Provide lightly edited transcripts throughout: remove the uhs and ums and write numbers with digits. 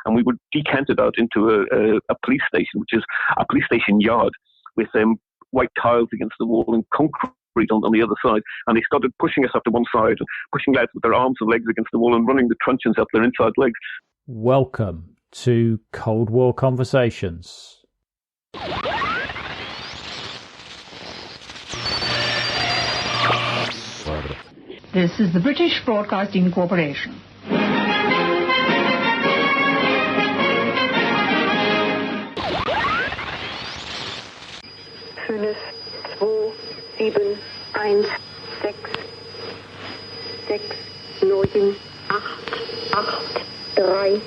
and we would decant it out into a police station, which is a police station yard with white tiles against the wall and concrete on the other side. And they started pushing us up to one side, pushing lads with their arms and legs against the wall and running the truncheons up their inside legs. Welcome to Cold War Conversations. This is the British Broadcasting Corporation. Fünf, zwei, sieben, eins, sechs, sechs, neun, acht, drei.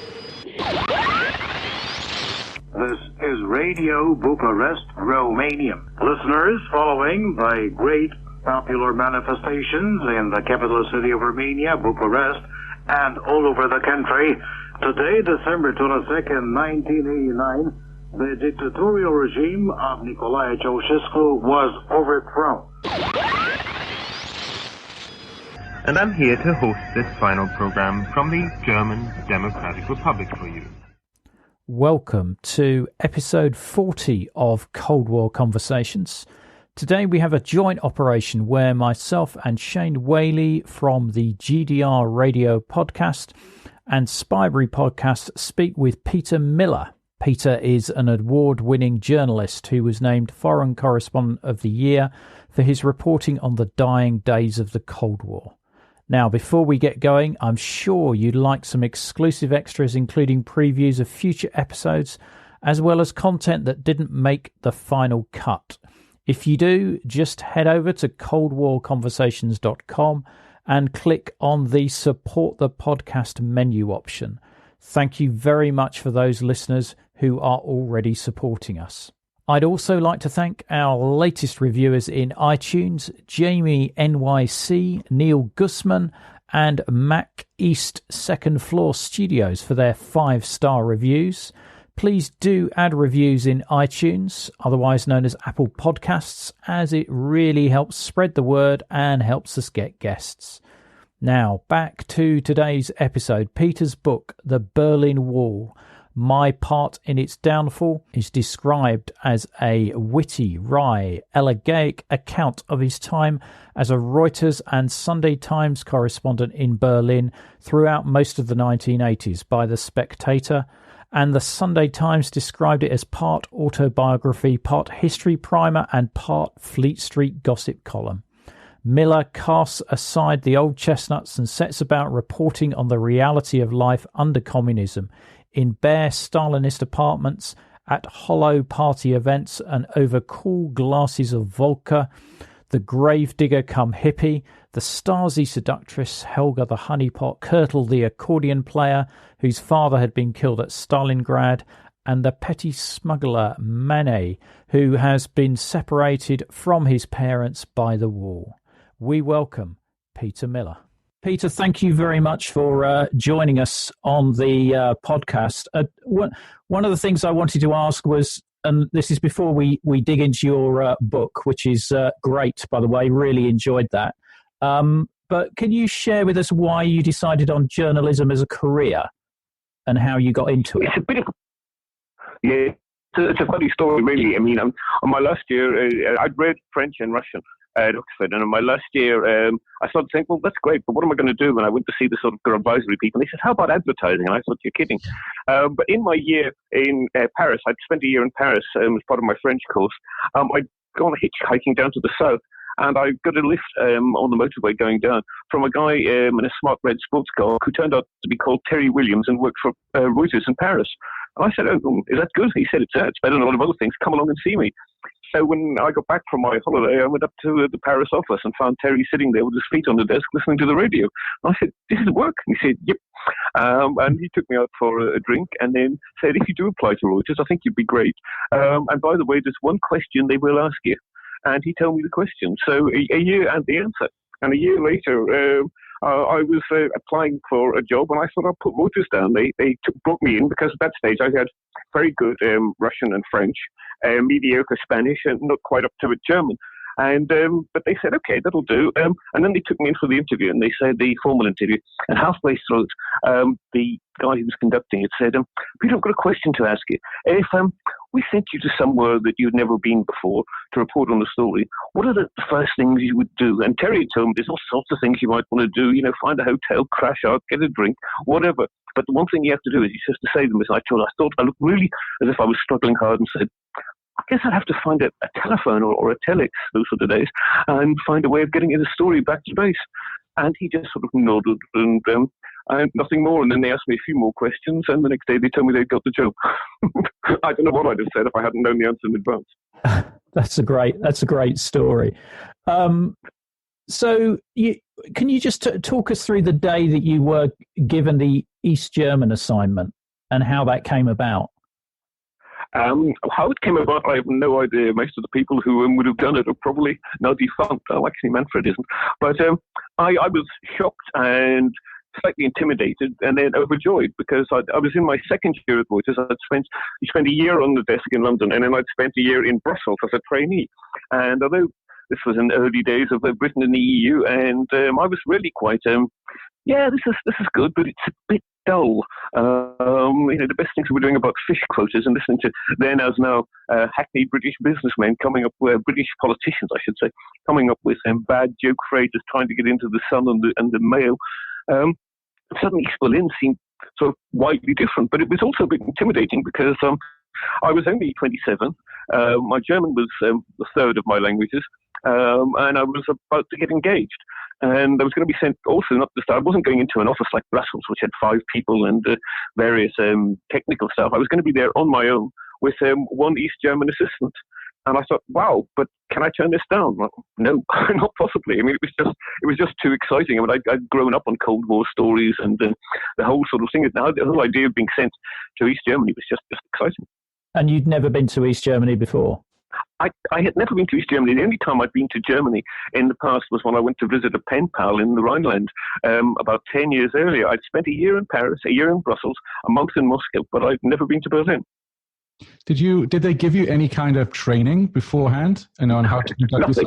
This is Radio Bucharest, Romania. Listeners, following the great popular manifestations in the capital city of Romania, Bucharest, and all over the country, today, December 22nd, 1989, the dictatorial regime of Nicolae Ceausescu was overthrown. And I'm here to host this final program from the German Democratic Republic for you. Welcome to episode 40 of Cold War Conversations. Today we have a joint operation where myself and Shane Whaley from the GDR Radio podcast and Spybrary podcast speak with Peter Millar. Peter is an award-winning journalist who was named Foreign Correspondent of the Year for his reporting on the dying days of the Cold War. Now, before we get going, I'm sure you'd like some exclusive extras, including previews of future episodes, as well as content that didn't make the final cut. If you do, just head over to coldwarconversations.com and click on the Support the Podcast menu option. Thank you very much for those listeners who are already supporting us. I'd also like to thank our latest reviewers in iTunes, Jamie NYC, Neil Guzman, and Mac East Second Floor Studios for their 5-star reviews. Please do add reviews in iTunes, otherwise known as Apple Podcasts, as it really helps spread the word and helps us get guests. Now, back to today's episode. Peter's book, The Berlin Wall, My Part in Its Downfall, is described as a witty, wry, elegiac account of his time as a Reuters and Sunday Times correspondent in Berlin throughout most of the 1980s by the Spectator, and the Sunday Times described it as part autobiography, part history primer, and part Fleet Street gossip column. Millar casts aside the old chestnuts and sets about reporting on the reality of life under communism, in bare Stalinist apartments, at hollow party events, and over cool glasses of Volker, the gravedigger-cum-hippie, the Stasi seductress Helga the Honeypot, Kurtl the accordion player, whose father had been killed at Stalingrad, and the petty smuggler Manne, who has been separated from his parents by the war. We welcome Peter Millar. Peter, thank you very much for joining us on the podcast. One of the things I wanted to ask was, and this is before we dig into your book, which is great, by the way, really enjoyed that. But can you share with us why you decided on journalism as a career and how you got into it? It's a funny story, really. I mean, on my last year, I'd read French and Russian at Oxford, and in my last year, I started thinking, well, that's great, but what am I going to do when I went to see the sort of advisory people? And they said, how about advertising? And I thought, you're kidding. But in my year in Paris, I'd spent a year in Paris as part of my French course. I'd gone hitchhiking down to the south, and I got a lift on the motorway going down from a guy in a smart red sports car who turned out to be called Terry Williams and worked for Reuters in Paris. And I said, oh, is that good? He said, it's better than a lot of other things. Come along and see me. So when I got back from my holiday, I went up to the Paris office and found Terry sitting there with his feet on the desk listening to the radio. And I said, this is work. And he said, yep. And he took me out for a drink and then said, if you do apply to Reuters, I think you'd be great. And by the way, there's one question they will ask you. And he told me the question. So a year and the answer. And a year later, I was applying for a job, and I thought I'd put Reuters down. They brought me in because at that stage I had very good Russian and French, mediocre Spanish, and not quite up to it German. And but they said, okay, that'll do. And then they took me in for the interview, and they said the formal interview. And halfway through it, the guy who was conducting it said, Peter, I've got a question to ask you. If we sent you to somewhere that you'd never been before to report on the story, what are the first things you would do? And Terry told me there's all sorts of things you might want to do, find a hotel, crash out, get a drink, whatever. But the one thing you have to do is, he says, to save them, is I thought I looked really as if I was struggling hard, and said, I guess I'd have to find a telephone or a telex those sort of days and find a way of getting the story back to base. And he just sort of nodded and nothing more. And then they asked me a few more questions, and the next day they told me they'd got the job. I don't know what I'd have said if I hadn't known the answer in advance. That's a great story. So can you just talk us through the day that you were given the East German assignment and how that came about? How it came about, I have no idea. Most of the people who would have done it are probably now defunct. Oh, actually, Manfred isn't. But I was shocked and slightly intimidated, and then overjoyed, because I was in my second year at Reuters. I'd spent a year on the desk in London, and then I'd spent a year in Brussels as a trainee. And although this was in the early days of Britain and the EU, and I was really quite, this is good, but it's a bit dull. The best things we were doing about fish quotas and listening to then as now hackneyed British businessmen coming up with, British politicians, I should say, coming up with bad joke phrases, trying to get into the Sun and the Mail. Suddenly East Berlin seemed sort of widely different, but it was also a bit intimidating because I was only 27. My German was the third of my languages, and I was about to get engaged. And I was going to be sent also, not to start, I wasn't going into an office like Brussels, which had 5 people and various technical staff. I was going to be there on my own with one East German assistant. And I thought, wow, but can I turn this down? Well, no, not possibly. I mean, it was just too exciting. I mean, I'd grown up on Cold War stories, and the whole sort of thing. The whole idea of being sent to East Germany was just exciting. And you'd never been to East Germany before? I had never been to East Germany. The only time I'd been to Germany in the past was when I went to visit a pen pal in the Rhineland about 10 years earlier. I'd spent a year in Paris, a year in Brussels, a month in Moscow, but I'd never been to Berlin. Did they give you any kind of training beforehand on how to conduct yourself?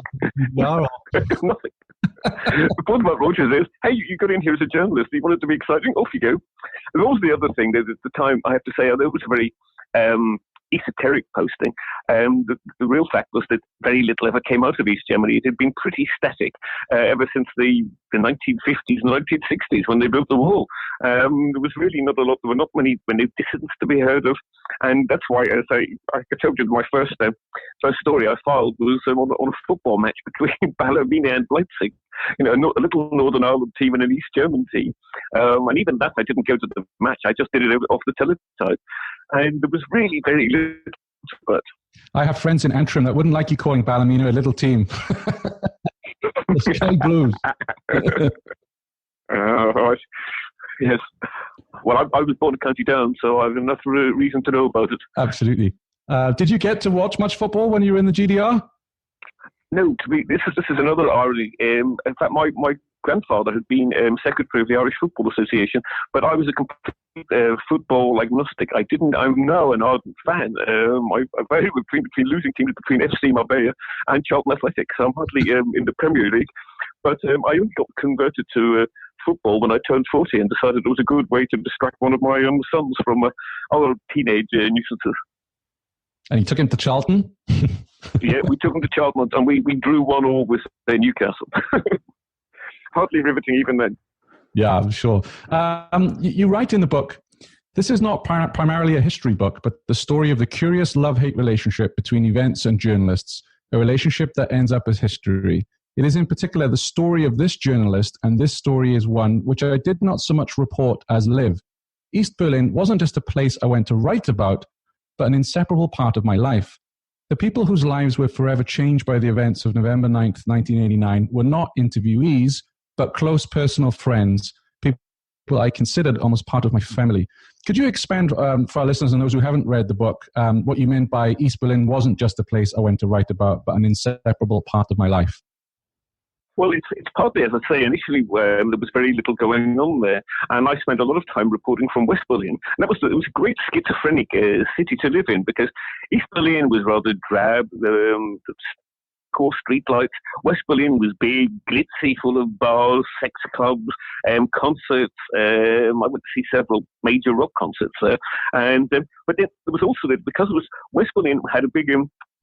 Nothing. The point about Reuters is, hey, you got in here as a journalist, you want it to be exciting, off you go. And also the other thing, that at the time, I have to say, although it was a very esoteric posting, the real fact was that very little ever came out of East Germany. It had been pretty static ever since the 1950s and 1960s when they built the wall. There was really not a lot. There were not many dissidents to be heard of, and that's why, as I told you, my first story I filed was on a football match between Ballymena and Leipzig. A little Northern Ireland team and an East German team, and even that I didn't go to the match. I just did it off the teletype. And there was really very little. But I have friends in Antrim that wouldn't like you calling Ballymena a little team. The Sky Blues. Yes. Well, I was born in County Down, so I have enough reason to know about it. Absolutely. Did you get to watch much football when you were in the GDR? No, this is another irony. In fact, my grandfather had been secretary of the Irish Football Association, but I was a complete football agnostic. I'm now an ardent fan. I vary between losing teams between FC Marbella and Charlton Athletic, so I'm hardly in the Premier League. But I only got converted to football when I turned 40 and decided it was a good way to distract one of my sons from other teenage nuisances. And you took him to Charlton? Yeah, we took him to Charlton, and we drew 1-1 with Newcastle. Hardly riveting even then. Yeah, I'm sure. You write in the book, this is not primarily a history book, but the story of the curious love-hate relationship between events and journalists, a relationship that ends up as history. It is in particular the story of this journalist, and this story is one which I did not so much report as live. East Berlin wasn't just a place I went to write about, but an inseparable part of my life. The people whose lives were forever changed by the events of November 9th, 1989 were not interviewees, but close personal friends, people I considered almost part of my family. Could you expand for our listeners and those who haven't read the book, what you meant by East Berlin wasn't just a place I went to write about, but an inseparable part of my life? Well, it's partly, as I say, initially there was very little going on there, and I spent a lot of time reporting from West Berlin. And it was a great schizophrenic city to live in, because East Berlin was rather drab. The hardcore streetlights. West Berlin was big, glitzy, full of bars, sex clubs, concerts. I went to see several major rock concerts there. But there was also, because it was West Berlin had a big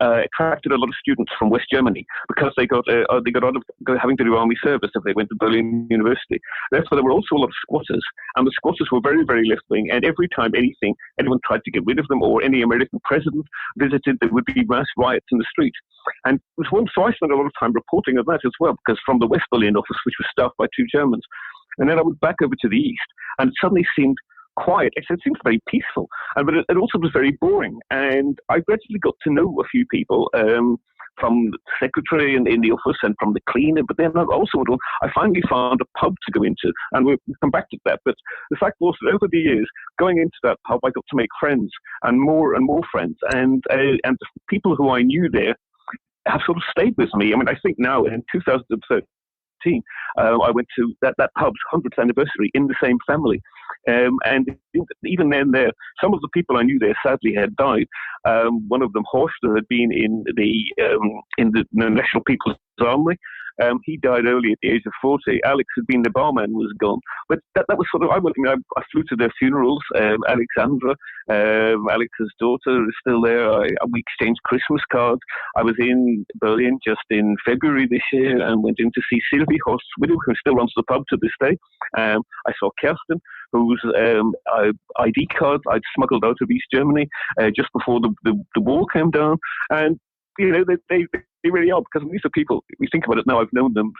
attracted a lot of students from West Germany because they got out of having to do army service if they went to Berlin University. Therefore, there were also a lot of squatters, and the squatters were very, very left-wing. And every time anyone tried to get rid of them, or any American president visited, there would be mass riots in the street. And it was one, so I spent a lot of time reporting on that as well, because from the West Berlin office, which was staffed by 2 Germans, and then I went back over to the east, and it suddenly seemed quiet. It seemed very peaceful, but it also was very boring. And I gradually got to know a few people from the secretary in the office and from the cleaner. But then I finally found a pub to go into, and we'll come back to that. But the fact was that over the years, going into that pub, I got to make friends and more friends, and the people who I knew there have sort of stayed with me. I mean, I think now in 2013. I went to that pub's 100th anniversary in the same family. And even then some of the people I knew there sadly had died. One of them, Horst, had been in the National People's Army. He died early at the age of 40. Alex had been the barman, was gone. But that was sort of, I flew to their funerals. Alexandra, Alex's daughter, is still there. We exchanged Christmas cards. I was in Berlin just in February this year and went in to see Sylvie, Horst's widow, who still runs the pub to this day. I saw Kerstin, whose ID cards I'd smuggled out of East Germany just before the wall came down. And, you know, they really are, because these are people, we think about it now, I've known them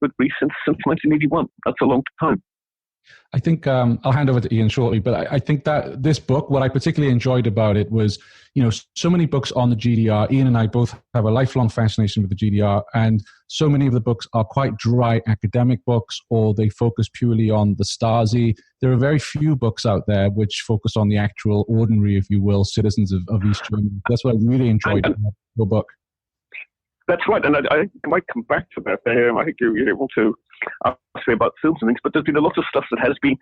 with Greece since 1981. That's a long time. I think I'll hand over to Ian shortly, but I think that this book, what I particularly enjoyed about it was, you know, so many books on the GDR. Ian and I both have a lifelong fascination with the GDR, and so many of the books are quite dry academic books, or they focus purely on the Stasi. There are very few books out there which focus on the actual ordinary, if you will, citizens of East Germany. That's what I really enjoyed about your book. That's right, and I might come back to that. I think you're able to ask me about films and things, but there's been a lot of stuff that has been,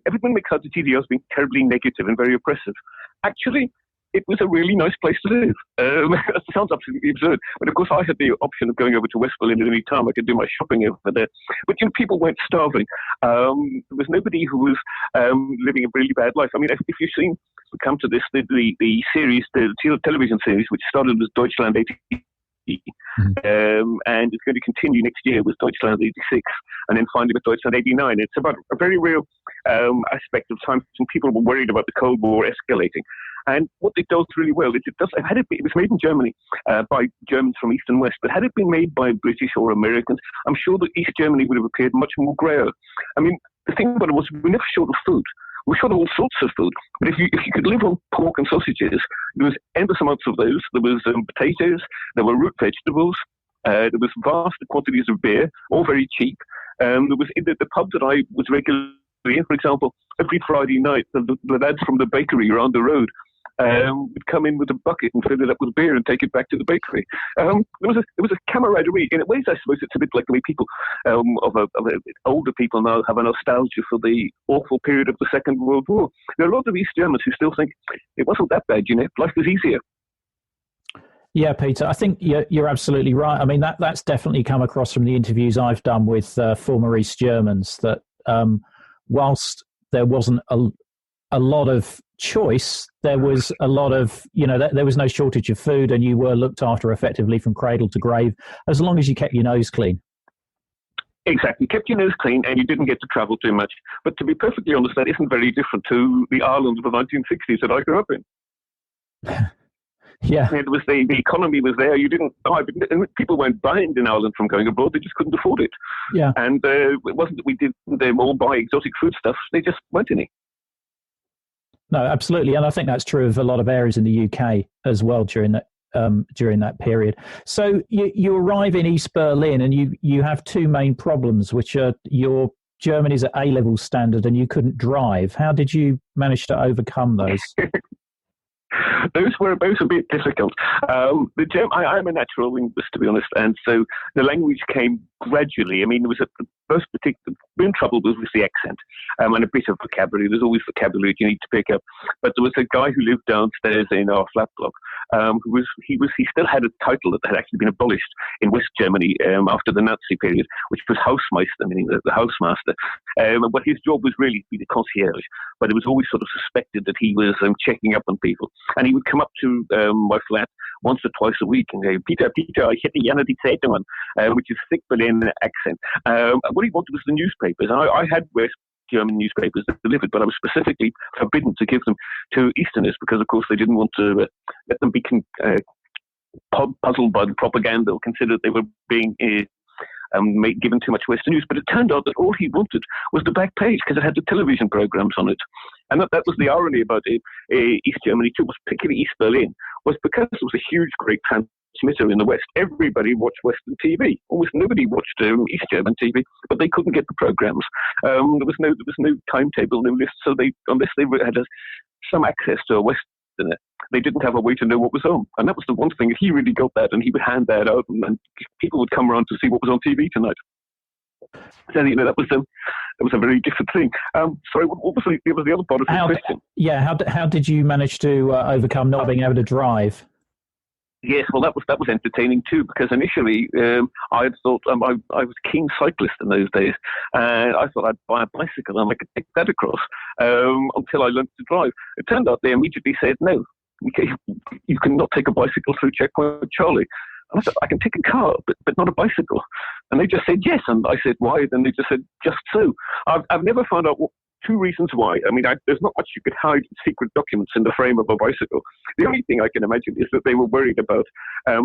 everyone makes out the GDR has been terribly negative and very oppressive. Actually, it was a really nice place to live. That sounds absolutely absurd, but of course I had the option of going over to West Berlin at any time. I could do my shopping over there. But, you know, people weren't starving. There was nobody who was living a really bad life. I mean, if you've seen, we come to this, the series, the television series, which started as Deutschland 80. And it's going to continue next year with Deutschland 86, and then finally with Deutschland 89. It's about a very real aspect of times when people were worried about the Cold War escalating. And what it does really well is it was made in Germany by Germans from East and West, but had it been made by British or Americans, I'm sure that East Germany would have appeared much more grayer. I mean, the thing about it was we were never short of food. We shot all sorts of food, but if you could live on pork and sausages, there was endless amounts of those. There was potatoes, there were root vegetables, there was vast quantities of beer, all very cheap. There was in the pub that I was regularly in, for example, every Friday night, the lads from the bakery around the road would come in with a bucket and fill it up with beer and take it back to the bakery. There was a camaraderie. In ways, I suppose it's a bit like the way people older people now have a nostalgia for the awful period of the Second World War. There are a lot of East Germans who still think it wasn't that bad, you know, life was easier. Yeah, Peter, I think you're absolutely right. I mean, that's definitely come across from the interviews I've done with former East Germans, that whilst there wasn't a lot of choice, there was a lot of, you know, there was no shortage of food, and you were looked after effectively from cradle to grave, as long as you kept your nose clean. Exactly, kept your nose clean, and you didn't get to travel too much. But to be perfectly honest, that isn't very different to the Ireland of the 1960s that I grew up in. Yeah, it was the economy was there. You didn't buy, people weren't buying in Ireland from going abroad. They just couldn't afford it. Yeah, and it wasn't that we didn't all buy exotic foodstuffs. They just weren't any. No, absolutely, and I think that's true of a lot of areas in the UK as well during that period. So you arrive in East Berlin, and you have two main problems, which are your German is at A-level standard, and you couldn't drive. How did you manage to overcome those? Those were both a bit difficult. I'm a natural linguist, to be honest, and so the language came gradually. I mean, there was first particular real trouble was with the accent and a bit of vocabulary. There's always vocabulary you need to pick up. But there was a guy who lived downstairs in our flat block he still had a title that had actually been abolished in West Germany after the Nazi period, which was Hausmeister, meaning the housemaster. But his job was really to be the concierge. But it was always sort of suspected that he was checking up on people. And he would come up to my flat once or twice a week and go, Peter, I hätte gerne die Zeitung on, which is thick Berlin accent. What he wanted was the newspapers. And I had West German newspapers delivered, but I was specifically forbidden to give them to Easterners because, of course, they didn't want to let them be puzzled by the propaganda or consider they were being given too much Western news. But it turned out that all he wanted was the back page because it had the television programs on it. And that was the irony about East Germany too, was particularly East Berlin, was because it was a huge, great transmitter in the West. Everybody watched Western TV. Almost nobody watched East German TV, but they couldn't get the programs. There was no timetable, no list. So unless they had some access to a Westerner, they didn't have a way to know what was on. And that was the one thing. If he really got that, and he would hand that out, and people would come around to see what was on TV tonight. So that was a very different thing. Sorry, what was the other part of your question? Yeah, how did you manage to overcome not being able to drive? Yes, well, that was entertaining too, because initially I had thought I was a keen cyclist in those days, and I thought I'd buy a bicycle and I could take that across until I learned to drive. It turned out they immediately said, no, you cannot take a bicycle through Checkpoint Charlie. And I said, I can take a car, but not a bicycle. And they just said yes, and I said, why? Then they just said, just so. I've never found out two reasons why. I mean, there's not much you could hide secret documents in the frame of a bicycle. The only thing I can imagine is that they were worried about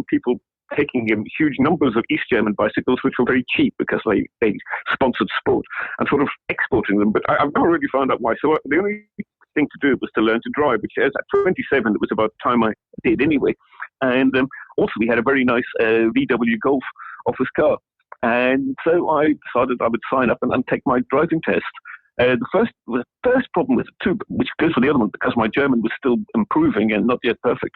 people taking huge numbers of East German bicycles, which were very cheap because they sponsored sport, and sort of exporting them. But I've never really found out why. So the only thing to do was to learn to drive, which is at 27, it was about the time I did anyway. And also we had a very nice VW Golf office car. And so I decided I would sign up and take my driving test. The first problem with it too, which goes for the other one, because my German was still improving and not yet perfect.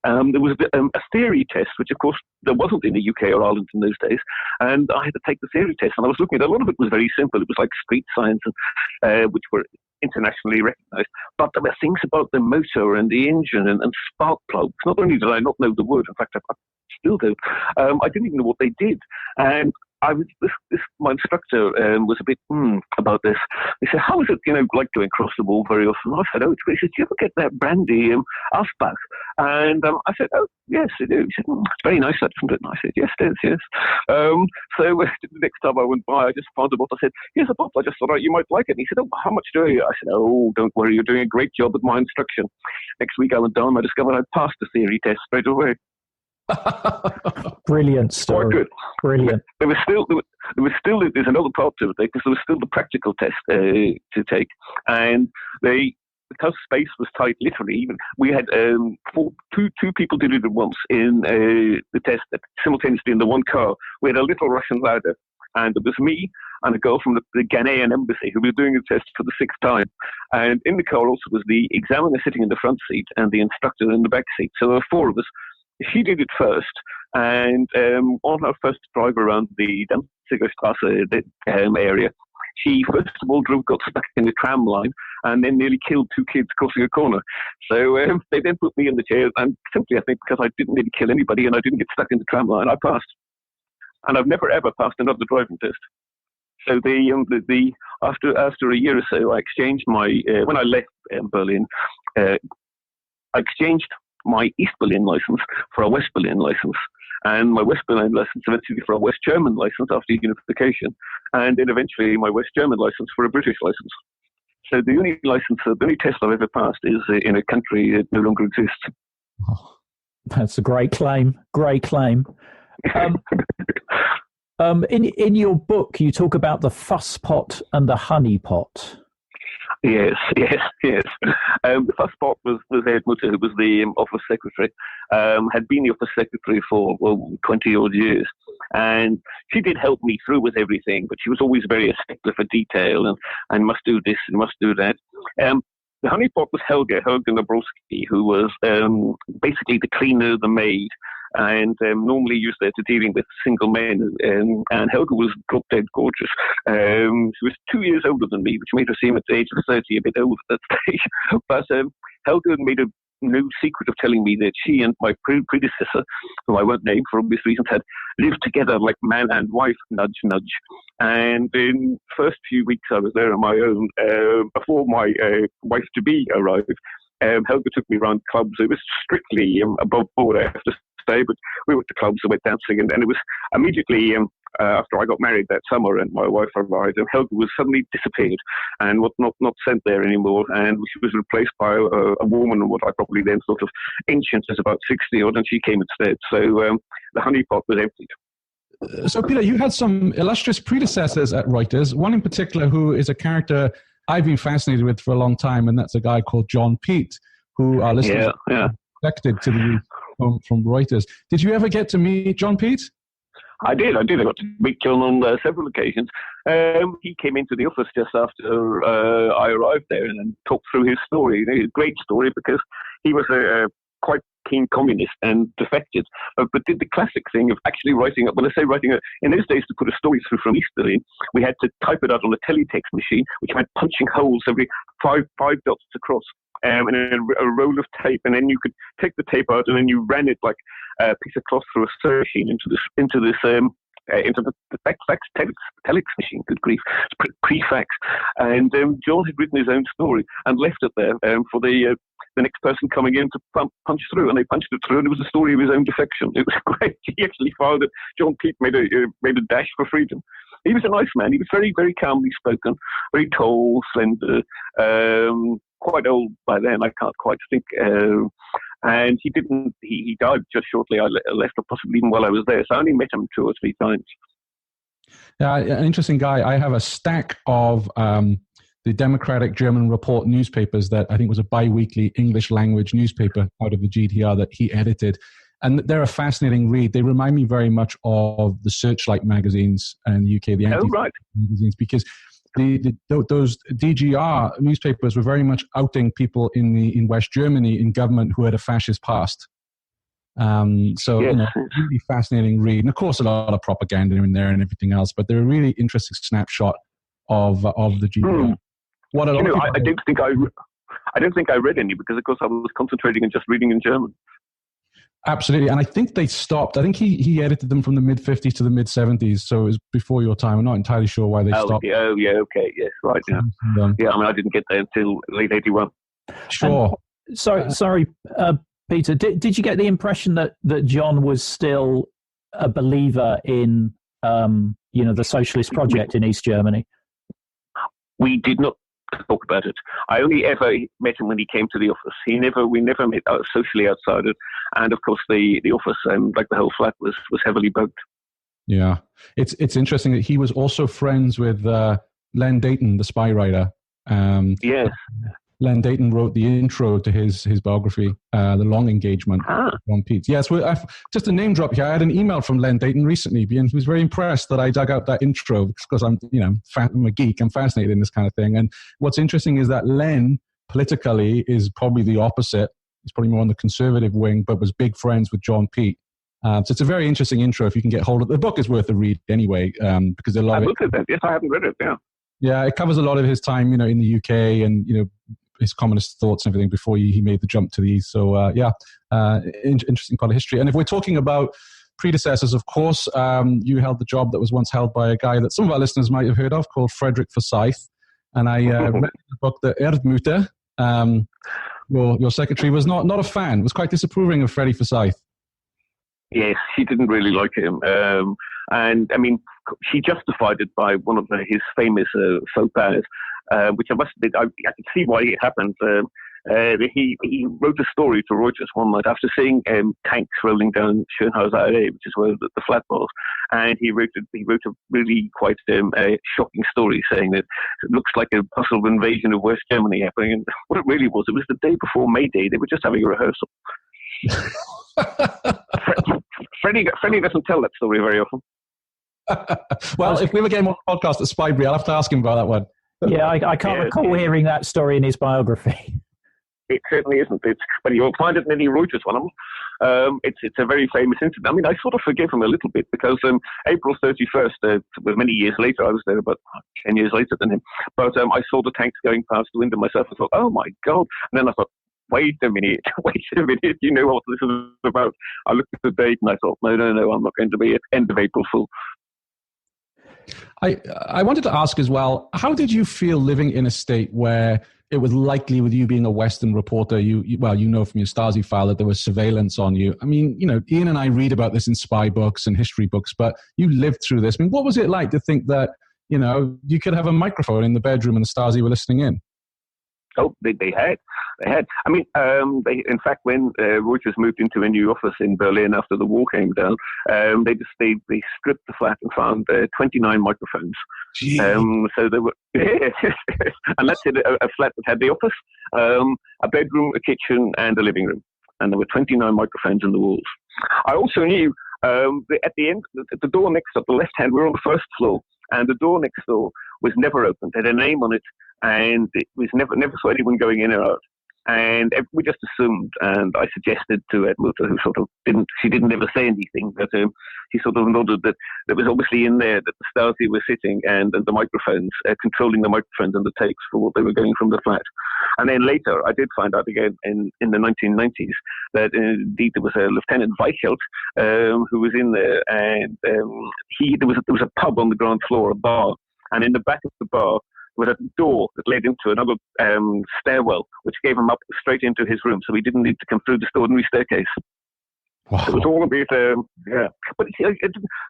There was a theory test, which of course there wasn't in the UK or Ireland in those days, and I had to take the theory test. And I was looking at a lot of it was very simple. It was like street science, which were internationally recognized. But there were things about the motor and the engine and spark plugs. Not only did I not know the word, in fact, I still don't. I didn't even know what they did. And my instructor was a bit about this. He said, how is it, like going across the wall very often? I said, it's great. He said, do you ever get that brandy, Asbach? And I said, oh, yes, I do. He said, it's very nice, that, isn't it? And I said, yes, it is, yes. So the next time I went by, I just found a bottle. I said, here's a bottle. I just thought you might like it. And he said, oh, how much do you? I said, oh, don't worry. You're doing a great job with my instruction. Next week I went down. I discovered I'd passed the theory test straight away. Brilliant story. Quite good. Brilliant. There's another part to it because there was still the practical test to take, and because space was tight, literally, even we had two people did it at once in the test simultaneously in the one car. We had a little Russian ladder, and it was me and a girl from the Ghanaian embassy who was doing the test for the 6th time. And in the car also was the examiner sitting in the front seat and the instructor in the back seat. So there were 4 of us. She did it first, and on her first drive around the Danziger Straße area, she first of all got stuck in the tram line and then nearly killed 2 kids crossing a corner. So they then put me in the chair, and simply, I think, because I didn't really kill anybody and I didn't get stuck in the tram line, I passed. And I've never ever passed another driving test. So after a year or so, I exchanged my when I left Berlin, I exchanged my East Berlin license for a West Berlin license, and my West Berlin license eventually for a West German license after unification, and then eventually my West German license for a British license. So the only test I've ever passed is in a country that no longer exists. Oh, that's a great claim. Great claim. In your book, you talk about the fuss pot and the honey pot. Yes. The first part was Ed Mutter, who was the office secretary, had been the office secretary for 20-odd years. And she did help me through with everything, but she was always very stickler for detail and must do this and must do that. The honeypot was Helga Nabrowski, who was basically the cleaner, the maid, and normally used there to dealing with single men. And Helga was drop dead gorgeous. She was 2 years older than me, which made her seem at the age of 30 a bit old at that stage. But Helga made a no secret of telling me that she and my predecessor, who I won't name for obvious reasons, had lived together like man and wife, nudge, nudge. And in the first few weeks I was there on my own, before my wife-to-be arrived, Helga took me around clubs. It was strictly above board, I have to say, but we went to clubs and went dancing, and it was immediately after I got married that summer and my wife arrived, and Helga was suddenly disappeared and was not sent there anymore, and she was replaced by a woman, what I probably then thought of ancient as about 60 odd, and she came instead. So the honeypot was emptied. So Peter, you had some illustrious predecessors at Reuters, one in particular who is a character I've been fascinated with for a long time, and that's a guy called John Pete, who our listeners connected to the from Reuters. Did you ever get to meet John Pete? I did. I got to meet John on several occasions. He came into the office just after I arrived there and talked through his story. A great story, because he was a quite keen communist and defected, but did the classic thing of actually writing up. Well, let's say in those days, to put a story through from East Berlin, we had to type it out on a teletext machine, which meant punching holes every five dots across. And a roll of tape, and then you could take the tape out, and then you ran it like a piece of cloth through a sewing machine into the fax telex machine. Good grief, pre-fax. And John had written his own story and left it there for the next person coming in to punch through, and they punched it through, and it was a story of his own defection. It was great. He actually found that John Pete made a dash for freedom. He was a nice man. He was very, very calmly spoken, very tall, slender, quite old by then. I can't quite think. And he died just shortly. I left, or possibly even while I was there. So I only met him 2 or 3 times. Yeah, an interesting guy. I have a stack of the Democratic German Report newspapers that I think was a bi-weekly English language newspaper out of the GDR that he edited. And they're a fascinating read. They remind me very much of the Searchlight magazines in the UK, the magazines, because those DGR newspapers were very much outing people in West Germany in government who had a fascist past. Really fascinating read. And of course, a lot of propaganda in there and everything else, but they're a really interesting snapshot of the GDR. I don't think I read any, because of course I was concentrating on just reading in German. Absolutely. And I think they stopped. I think he edited them from the mid-50s to the mid-70s, so it was before your time. I'm not entirely sure why they stopped. Okay, yes, right. Yeah. I didn't get there until late 81. Sure. Sorry, Peter, did you get the impression that John was still a believer in the socialist project in East Germany? We did not talk about it. I only ever met him when he came to the office. We never met socially outside it. And of course, the office, like the whole flat, was heavily bugged. Yeah, it's interesting that he was also friends with Len Deighton, the spy writer. Yes. Len Deighton wrote the intro to his biography, The Long Engagement, on Pete. Yes, just a name drop here. I had an email from Len Deighton recently, and he was very impressed that I dug out that intro, because I'm a geek. I'm fascinated in this kind of thing. And what's interesting is that Len, politically, is probably the opposite. He's probably more on the conservative wing, but was big friends with John Pete. So it's a very interesting intro if you can get hold of it. The book is worth a read anyway, because a lot of it... looked at that. Yes, I haven't read it, yeah. Yeah, it covers a lot of his time, in the UK, and, his communist thoughts and everything before he made the jump to the East. So, interesting part of history. And if we're talking about predecessors, of course, you held the job that was once held by a guy that some of our listeners might have heard of called Frederick Forsyth. And I read the book, The Erdmutter. Your secretary was not a fan, was quite disapproving of Freddie Forsyth. Yes, she didn't really like him. And, I mean, she justified it by one of his famous faux pas, which I must admit, I can see why it happened. He wrote a story to Reuters one night after seeing tanks rolling down Schönhauser Allee, which is where the flat was, and he wrote a really quite shocking story saying that it looks like a possible invasion of West Germany happening. And what it really was the day before May Day. They were just having a rehearsal. Freddie doesn't tell that story very often. Well, if we ever get him on the podcast at Spybrary, I'll have to ask him about that one. Yeah, I can't recall hearing that story in his biography. It certainly isn't. But you'll find it in any Reuters one. It's a very famous incident. I mean, I sort of forgive him a little bit because April 31st, was many years later. I was there about 10 years later than him. But I saw the tanks going past the window myself. I thought, oh my God. And then I thought, wait a minute, you know what this is about. I looked at the date and I thought, no, I'm not going to be at end of April Fool. I wanted to ask as well, how did you feel living in a state where it was likely, with you being a Western reporter, you know from your Stasi file that there was surveillance on you? I mean, Ian and I read about this in spy books and history books, but you lived through this. I mean, what was it like to think that, you could have a microphone in the bedroom and the Stasi were listening in? Oh, they had. I mean, in fact, when Reuters moved into a new office in Berlin after the wall came down, they stripped the flat and found 29 microphones. So there were, and that's it, a flat that had the office, a bedroom, a kitchen, and a living room, and there were 29 microphones in the walls. I also knew at the end, the door next to the left hand, we were on the first floor, and the door next door was never opened. It had a name on it, and it was never saw anyone going in or out. And we just assumed, and I suggested to Edmutter, who sort of didn't ever say anything, but he sort of nodded that there was obviously in there that the Stasi were sitting and the microphones, controlling the microphones and the tapes for what they were going from the flat. And then later, I did find out again in the 1990s that indeed there was a Lieutenant Weichelt who was in there, and there was a pub on the ground floor, a bar, and in the back of the bar was a door that led into another stairwell, which gave him up straight into his room, so he didn't need to come through this ordinary staircase. Wow. It was all a bit, yeah. But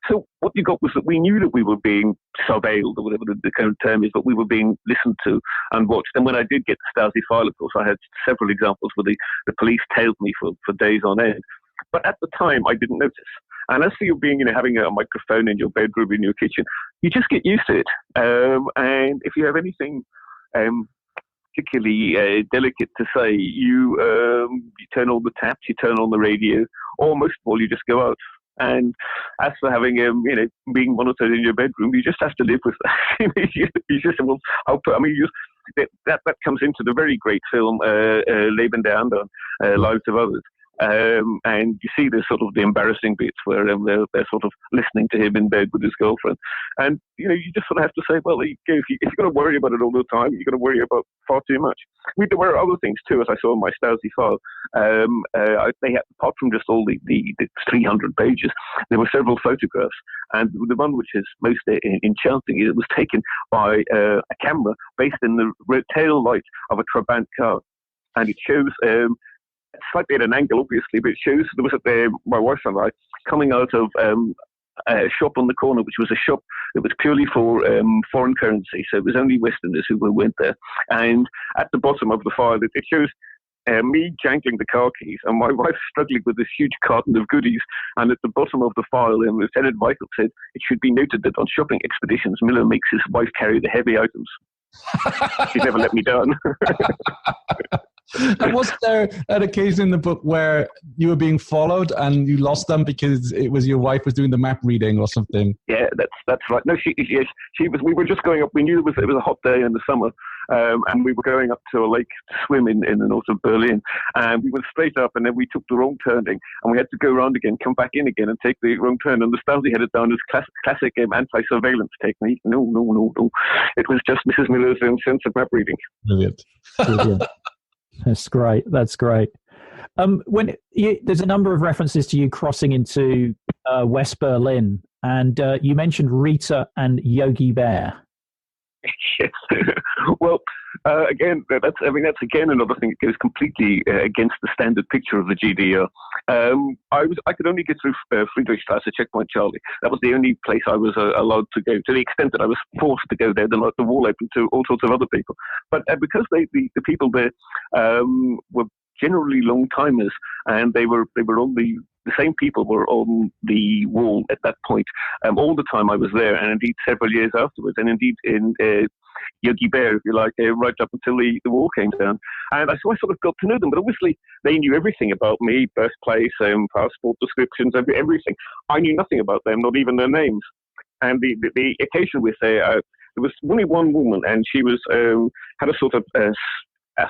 so what you got was that we knew that we were being surveilled, or whatever the current term is, but we were being listened to and watched. And when I did get the Stasi file, of course, I had several examples where the police tailed me for days on end. But at the time, I didn't notice. And as for you being, having a microphone in your bedroom, in your kitchen, you just get used to it. And if you have anything particularly delicate to say, you turn on the taps, you turn on the radio, or most of all, you just go out. And as for having, being monitored in your bedroom, you just have to live with that. you just, well, that comes into the very great film, Leben der Anderen, Lives of Others. And you see there's sort of the embarrassing bits where they're sort of listening to him in bed with his girlfriend. And, you just sort of have to say, well, if you're going to worry about it all the time, you're going to worry about far too much. There were other things too, as I saw in my Stasi file. They had, apart from just all the 300 pages, there were several photographs. And the one which is most enchanting, it was taken by a camera based in the tail light of a Trabant car. And it shows... slightly at an angle, obviously, but it shows there was my wife and I coming out of a shop on the corner, which was a shop that was purely for foreign currency. So it was only Westerners who went there. And at the bottom of the file, it shows me jangling the car keys and my wife struggling with this huge carton of goodies. And at the bottom of the file, Lieutenant Weichelt said, it should be noted that on shopping expeditions, Miller makes his wife carry the heavy items. She's never let me down. And was there an occasion in the book where you were being followed and you lost them because it was your wife was doing the map reading or something? Yeah, that's right. No, she was. We were just going up. We knew it was a hot day in the summer, and we were going up to a lake to swim in the north of Berlin. And we went straight up, and then we took the wrong turning, and we had to go around again, come back in again, and take the wrong turn. And the Stasi had it down as classic anti-surveillance technique. No. It was just Mrs. Miller's sense of map reading. Brilliant. That's great. There's a number of references to you crossing into West Berlin, and you mentioned Rita and Yogi Bear. Yes. Well, again, that's again another thing that goes completely against the standard picture of the GDR. I could only get through Friedrichstrasse, Checkpoint Charlie. That was the only place I was allowed to go. To the extent that I was forced to go there, then the wall opened to all sorts of other people. But because the people there were generally long timers, and they were on the same people were on the wall at that point all the time I was there, and indeed several years afterwards, and indeed in Yogi Bear, if you like, right up until the wall came down. And so I sort of got to know them, but obviously they knew everything about me, birthplace, passport descriptions, everything. I knew nothing about them, not even their names. And the occasion with there was only one woman, and she was had a sort of a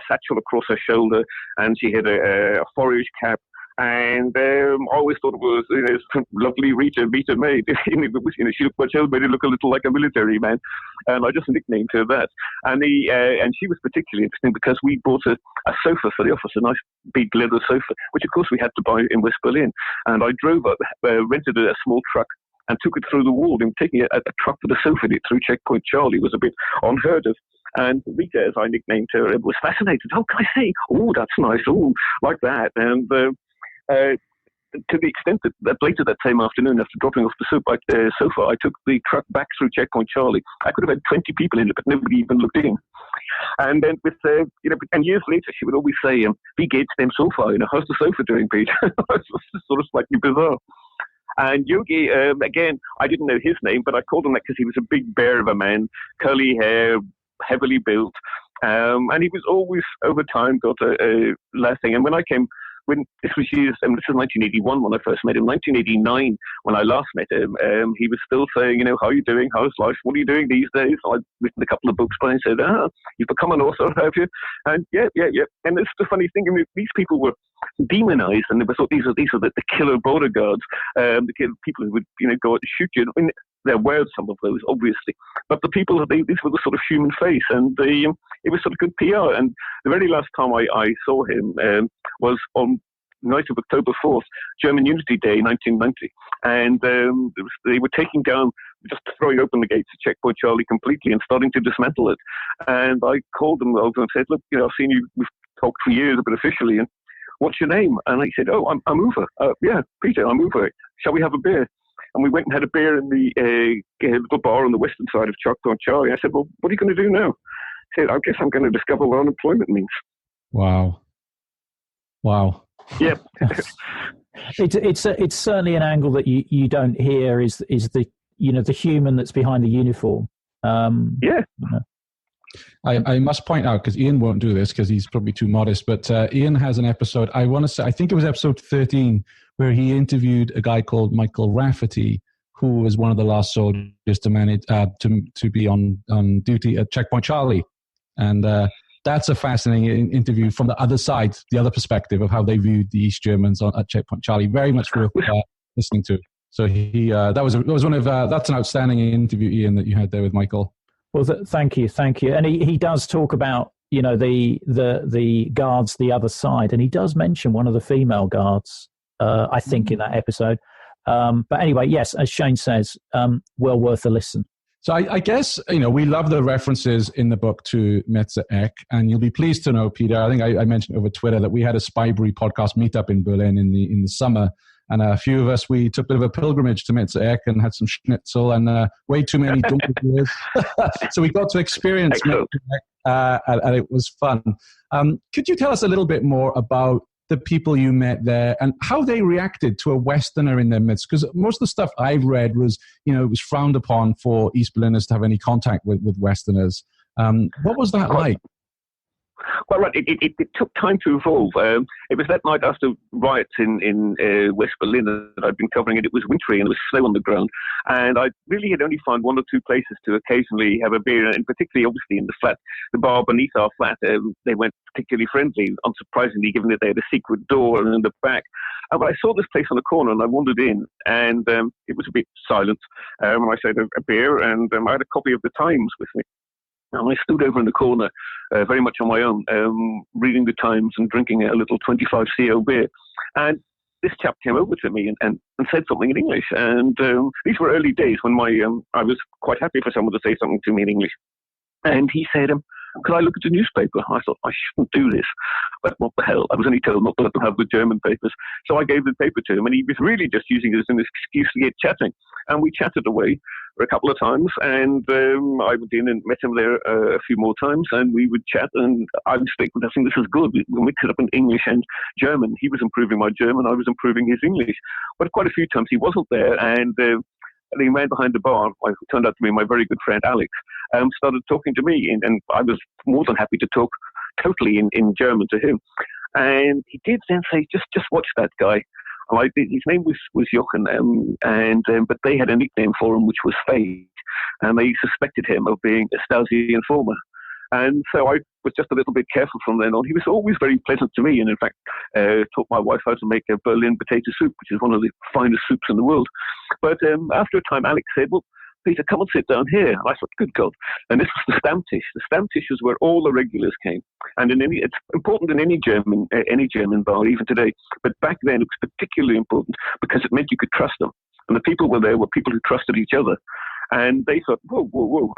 satchel across her shoulder, and she had a forage cap. And I always thought it was lovely Rita maid. She looked much older, made it look a little like a military man, and I just nicknamed her that. And she was particularly interesting because we bought a sofa for the office, a nice big leather sofa, which of course we had to buy in West Berlin. And I drove up, rented a small truck, and took it through the wall. And taking a truck with a sofa in it through Checkpoint Charlie was a bit unheard of. And Rita, as I nicknamed her, was fascinated. Oh, can I say? Oh, that's nice. Oh, like that. And to the extent that later that same afternoon, after dropping off the sofa, I took the truck back through Checkpoint Charlie. I could have had 20 people in it, but nobody even looked in. And then and years later, she would always say, "Wie geht's dem Sofa? How's the sofa doing, Peter?" It's sort of slightly bizarre. And Yogi, again, I didn't know his name, but I called him that because he was a big bear of a man, curly hair, heavily built, and he was always over time got a laughing. And this was 1981 when I first met him. 1989 when I last met him, he was still saying, how are you doing? How's life? What are you doing these days? I've written a couple of books by him and said, you've become an author, have you? And yeah. And it's the funny thing. These people were demonized, and they were thought these are the killer border guards, the people who would go out and shoot you. I mean, there were some of those, obviously, but the people these were the sort of human face, and it was sort of good PR. And the very last time I saw him was on night of October 4th, German Unity Day, 1990, and they were taking down, just throwing open the gates of Checkpoint Charlie completely and starting to dismantle it. And I called them over and said, "Look, I've seen you. We've talked for years, but officially, and what's your name?" And he said, "Oh, I'm Uwe. Yeah, Peter, I'm Uwe. Shall we have a beer?" And we went and had a beer in the little bar on the western side of Checkpoint Charlie. I said, "Well, what are you going to do now?" He said, "I guess I'm going to discover what unemployment means." Wow. Yeah. It's certainly an angle that you don't hear is the the human that's behind the uniform. Yeah. I must point out, because Ian won't do this because he's probably too modest, but Ian has an episode, I want to say, I think it was episode 13, where he interviewed a guy called Michael Rafferty, who was one of the last soldiers to manage to be on duty at Checkpoint Charlie. And that's a fascinating interview from the other side, the other perspective of how they viewed the East Germans at Checkpoint Charlie. Very much worth listening to. So that's an outstanding interview, Ian, that you had there with Michael. Well, thank you, and he does talk about the guards the other side, and he does mention one of the female guards, I think, in that episode. But anyway, yes, as Shane says, well worth a listen. So I guess, we love the references in the book to Metze Eck, and you'll be pleased to know, Peter, I think I mentioned over Twitter that we had a Spybrary podcast meetup in Berlin in the summer, and a few of us, we took a bit of a pilgrimage to Metze Eck and had some schnitzel and way too many donkey beers. So we got to experience Metze Eck, and it was fun. Could you tell us a little bit more about the people you met there and how they reacted to a Westerner in their midst? Because most of the stuff I've read was, it was frowned upon for East Berliners to have any contact with Westerners. What was that like? Well, right, it took time to evolve. It was that night after riots in West Berlin that I'd been covering it. It was wintry and there was snow on the ground. And I really had only found one or two places to occasionally have a beer, and particularly, obviously, in the flat, the bar beneath our flat, they weren't particularly friendly, unsurprisingly, given that they had a secret door and in the back. But I saw this place on the corner and I wandered in, and it was a bit silent. And I said a beer, and I had a copy of the Times with me. And I stood over in the corner, very much on my own, reading the Times and drinking a little 25 CO beer. And this chap came over to me and said something in English. And these were early days when I was quite happy for someone to say something to me in English. And he said, "Could I look at the newspaper?" I thought, I shouldn't do this. But what the hell? I was only told not to let them have the German papers. So I gave the paper to him, and he was really just using it as an excuse to get chatting. And we chatted away for a couple of times, and I went in and met him there a few more times, and we would chat, and I was thinking, this is good. We'll mix it up in English and German. He was improving my German, I was improving his English. But quite a few times he wasn't there, and the man behind the bar, who turned out to be my very good friend Alex, started talking to me, and I was more than happy to talk totally in German to him. And he did then say, just watch that guy. And his name was Jochen, but they had a nickname for him which was Fade, and they suspected him of being a Stasi informer. And so I was just a little bit careful from then on. He was always very pleasant to me, and in fact, taught my wife how to make a Berlin potato soup, which is one of the finest soups in the world. But after a time, Alex said, well, Peter, come and sit down here. And I thought, good God. And this was the stamp tish. The stamp tish was where all the regulars came. And it's important in any German bar, even today. But back then, it was particularly important because it meant you could trust them. And the people were people who trusted each other. And they thought, whoa.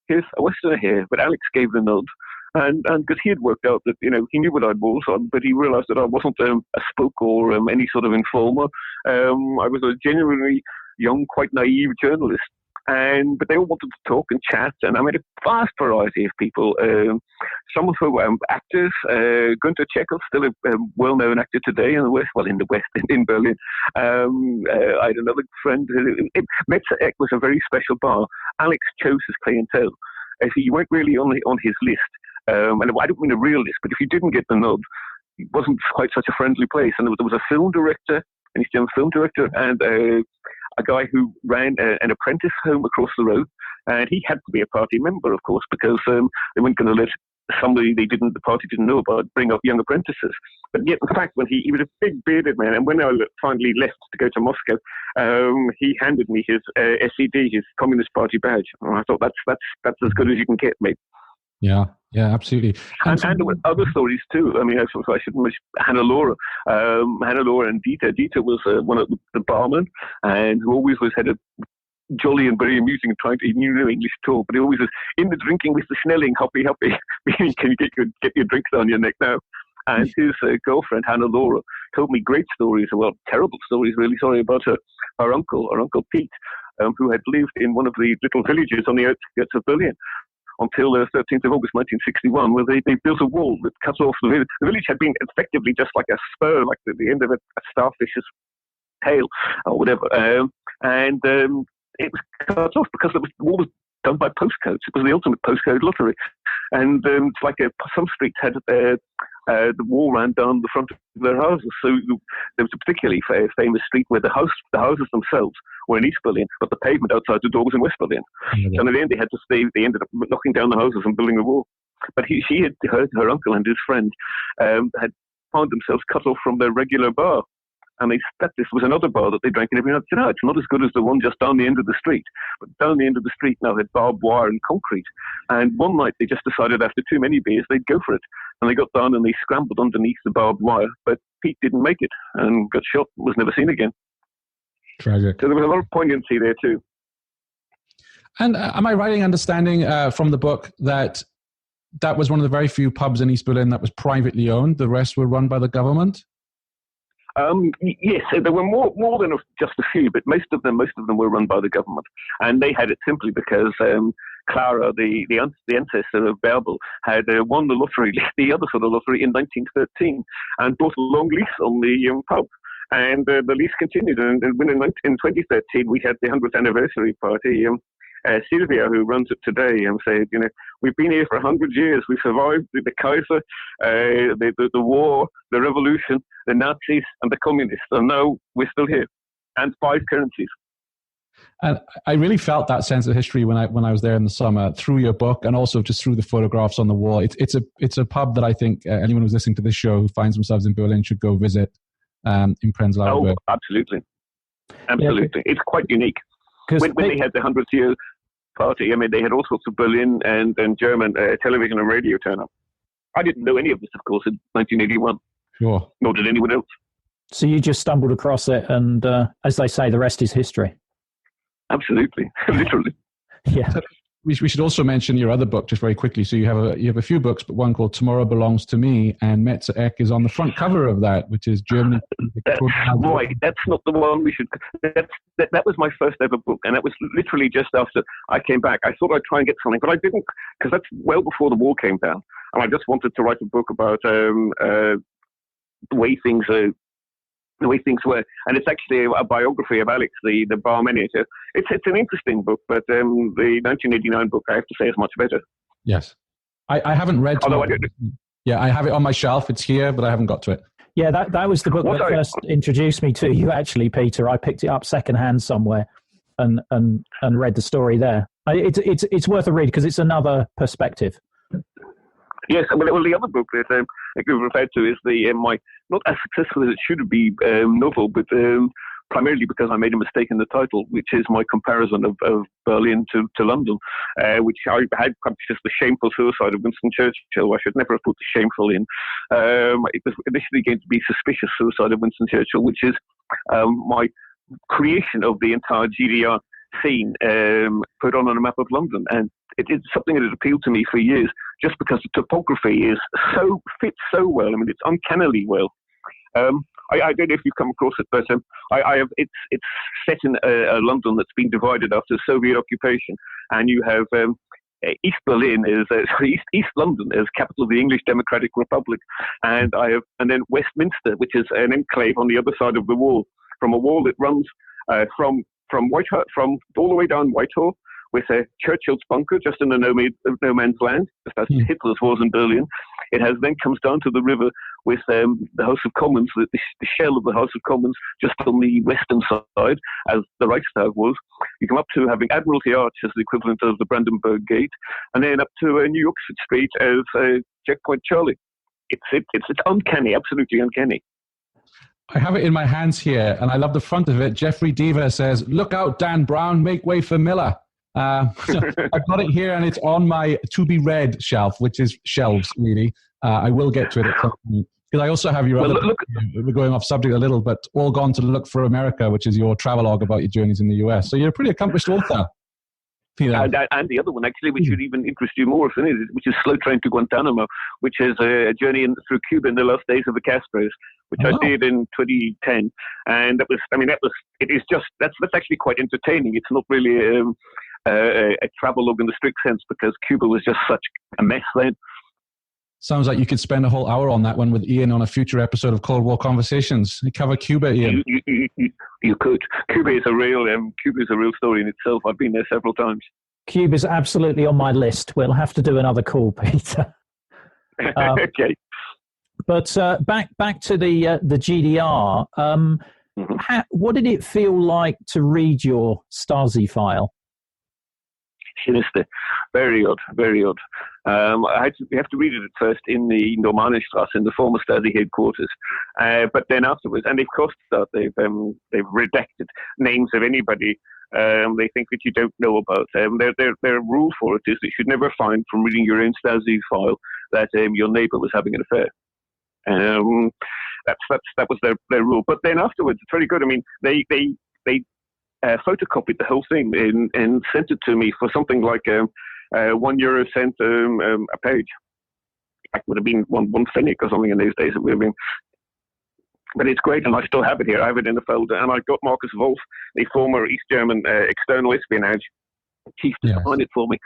Here's a Westerner here. But Alex gave the nod. And because he had worked out that, he knew what I was on, but he realized that I wasn't a spook or any sort of informer. I was a genuinely young, quite naive journalist. But they all wanted to talk and chat, and I met a vast variety of people. Some of whom were actors. Günther Chekhov, still a well-known actor today in the West, in Berlin. I had another friend. Metzer Eck was a very special bar. Alex chose his clientele. So you weren't really on his list. And I don't mean a real list, but if you didn't get the nod, it wasn't quite such a friendly place. And there was a film director, an East German film director, and a guy who ran an apprentice home across the road. And he had to be a party member, of course, because they weren't going to let somebody the party didn't know about bring up young apprentices. But yet, in fact, when he was a big bearded man, and when I finally left to go to Moscow, he handed me his SED, his Communist Party badge. And I thought that's as good as you can get, mate. Yeah, absolutely. And there were other stories too. I mean, I should mention Hannah Laura and Dieter. Dieter was one of the barmen, and who always had a jolly and very amusing and he knew no English at all, but he always was in the drinking with the Schnelling, hoppy. Can you get your drinks down your neck now? And his girlfriend, Hannah Laura, told me great stories, well, terrible stories, really sorry, about her uncle Pete, who had lived in one of the little villages on the outskirts of Berlin until the 13th of August 1961, where they built a wall that cut off the village. The village had been effectively just like a spur, like the end of a starfish's tail or whatever. It was cut off because the wall was done by postcodes. It was the ultimate postcode lottery. And it's like some streets had the wall ran down the front of their houses. So there was a particularly famous street where the houses themselves were in East Berlin, but the pavement outside the door was in West Berlin. Mm-hmm. And at the end, they ended up knocking down the houses and building a wall. But her uncle and his friend had found themselves cut off from their regular bar. And this was another bar that they drank in every night. They said, it's not as good as the one just down the end of the street. But down the end of the street now had barbed wire and concrete. And one night they just decided after too many beers they'd go for it. And they got down and they scrambled underneath the barbed wire. But Pete didn't make it and got shot, was never seen again. Tragic. So there was a lot of poignancy there too. And am I right in understanding from the book that was one of the very few pubs in East Berlin that was privately owned? The rest were run by the government? Yes, there were more than just a few, but most of them were run by the government, and they had it simply because Clara, the ancestor of Bärbel, had won the lottery, the other sort of lottery, in 1913, and bought a long lease on the pub, and the lease continued. And when in 2013 we had the 100th anniversary party. Sylvia, who runs it today, said, we've been here for 100 years. We survived the Kaiser, the war, the revolution, the Nazis, and the communists, and now we're still here, and 5 currencies. And I really felt that sense of history when I was there in the summer through your book, and also just through the photographs on the wall. It's a pub that I think anyone who's listening to this show who finds themselves in Berlin should go visit in Prenzlauer Berg. Oh, absolutely. Yeah. It's quite unique. When they had the 100th year party, they had all sorts of Berlin and German television and radio turn up. I didn't know any of this, of course, in 1981. Sure. Nor did anyone else. So you just stumbled across it, and as they say, the rest is history. Absolutely. Literally. Yeah. We should also mention your other book just very quickly. So you have a few books, but one called Tomorrow Belongs to Me, and Metzer Eck is on the front cover of that, which is German. Right, that's not the one we should. That was my first ever book, and that was literally just after I came back. I thought I'd try and get something, but I didn't, because that's well before the war came down, and I just wanted to write a book about the way things were, and it's actually a biography of Alex, the bar manager. It's an interesting book, but the 1989 book, I have to say, is much better. Yes, I haven't read. Although I did. Yeah, I have it on my shelf. It's here, but I haven't got to it. Yeah, that was the book that first introduced me to you, actually, Peter. I picked it up secondhand somewhere and read the story there. It's worth a read because it's another perspective. Yes, well, the other book that I could refer to is my not as successful as it should be novel, but primarily because I made a mistake in the title, which is my comparison of Berlin to London, which I had published as The Shameful Suicide of Winston Churchill. I should never have put the shameful in. It was initially going to be Suspicious Suicide of Winston Churchill, which is my creation of the entire GDR scene put on a map of London. And it's something that has appealed to me for years, just because the topography fits so well. I mean, it's uncannily well. I don't know if you've come across it, but it's set in a London that's been divided after Soviet occupation, and you have East Berlin East London as capital of the English Democratic Republic, and then Westminster, which is an enclave on the other side of the wall, from a wall that runs from Whitehall, from all the way down Whitehall, with Churchill's bunker just in no man's land, just as Hitler's was in Berlin. It then comes down to the river with the House of Commons, the shell of the House of Commons, just on the western side, as the Reichstag was. You come up to having Admiralty Arch as the equivalent of the Brandenburg Gate, and then up to New York Street as Checkpoint Charlie. It's uncanny, absolutely uncanny. I have it in my hands here, and I love the front of it. Jeffrey Deaver says, "Look out, Dan Brown, make way for Miller." So I've got it here, and it's on my to-be-read shelf, which is shelves, really. I will get to it at some point. Because I also have your other book, we're going off subject a little, but All Gone to Look for America, which is your travelogue about your journeys in the US. So you're a pretty accomplished author, Peter. And the other one, actually, which would even interest you more, which is Slow Train to Guantanamo, which is a journey through Cuba in the last days of the Castros, which I did in 2010. And that's actually quite entertaining. It's not really a travelogue in the strict sense, because Cuba was just such a mess then. Sounds like you could spend a whole hour on that one with Ian on a future episode of Cold War Conversations. You cover Cuba, Ian. You could. Cuba is a real story in itself. I've been there several times. Cuba's absolutely on my list. We'll have to do another call, Peter. Okay. But back to the GDR. What did it feel like to read your Stasi file? Sinister, very odd, very odd. We have to read it at first in the Normannenstrasse, in the former Stasi headquarters, but then afterwards, and they've crossed out, they've redacted names of anybody they think that you don't know about. Their rule for it is that you should never find from reading your own Stasi file that your neighbour was having an affair. That was their rule. But then afterwards, it's very good. I mean, they photocopied the whole thing and sent it to me for something like €1 cent a page. That would have been one pfennig or something in those days. It would have been. But it's great, and I still have it here. I have it in the folder, and I got Markus Wolf, the former East German external espionage chief, to sign it for me.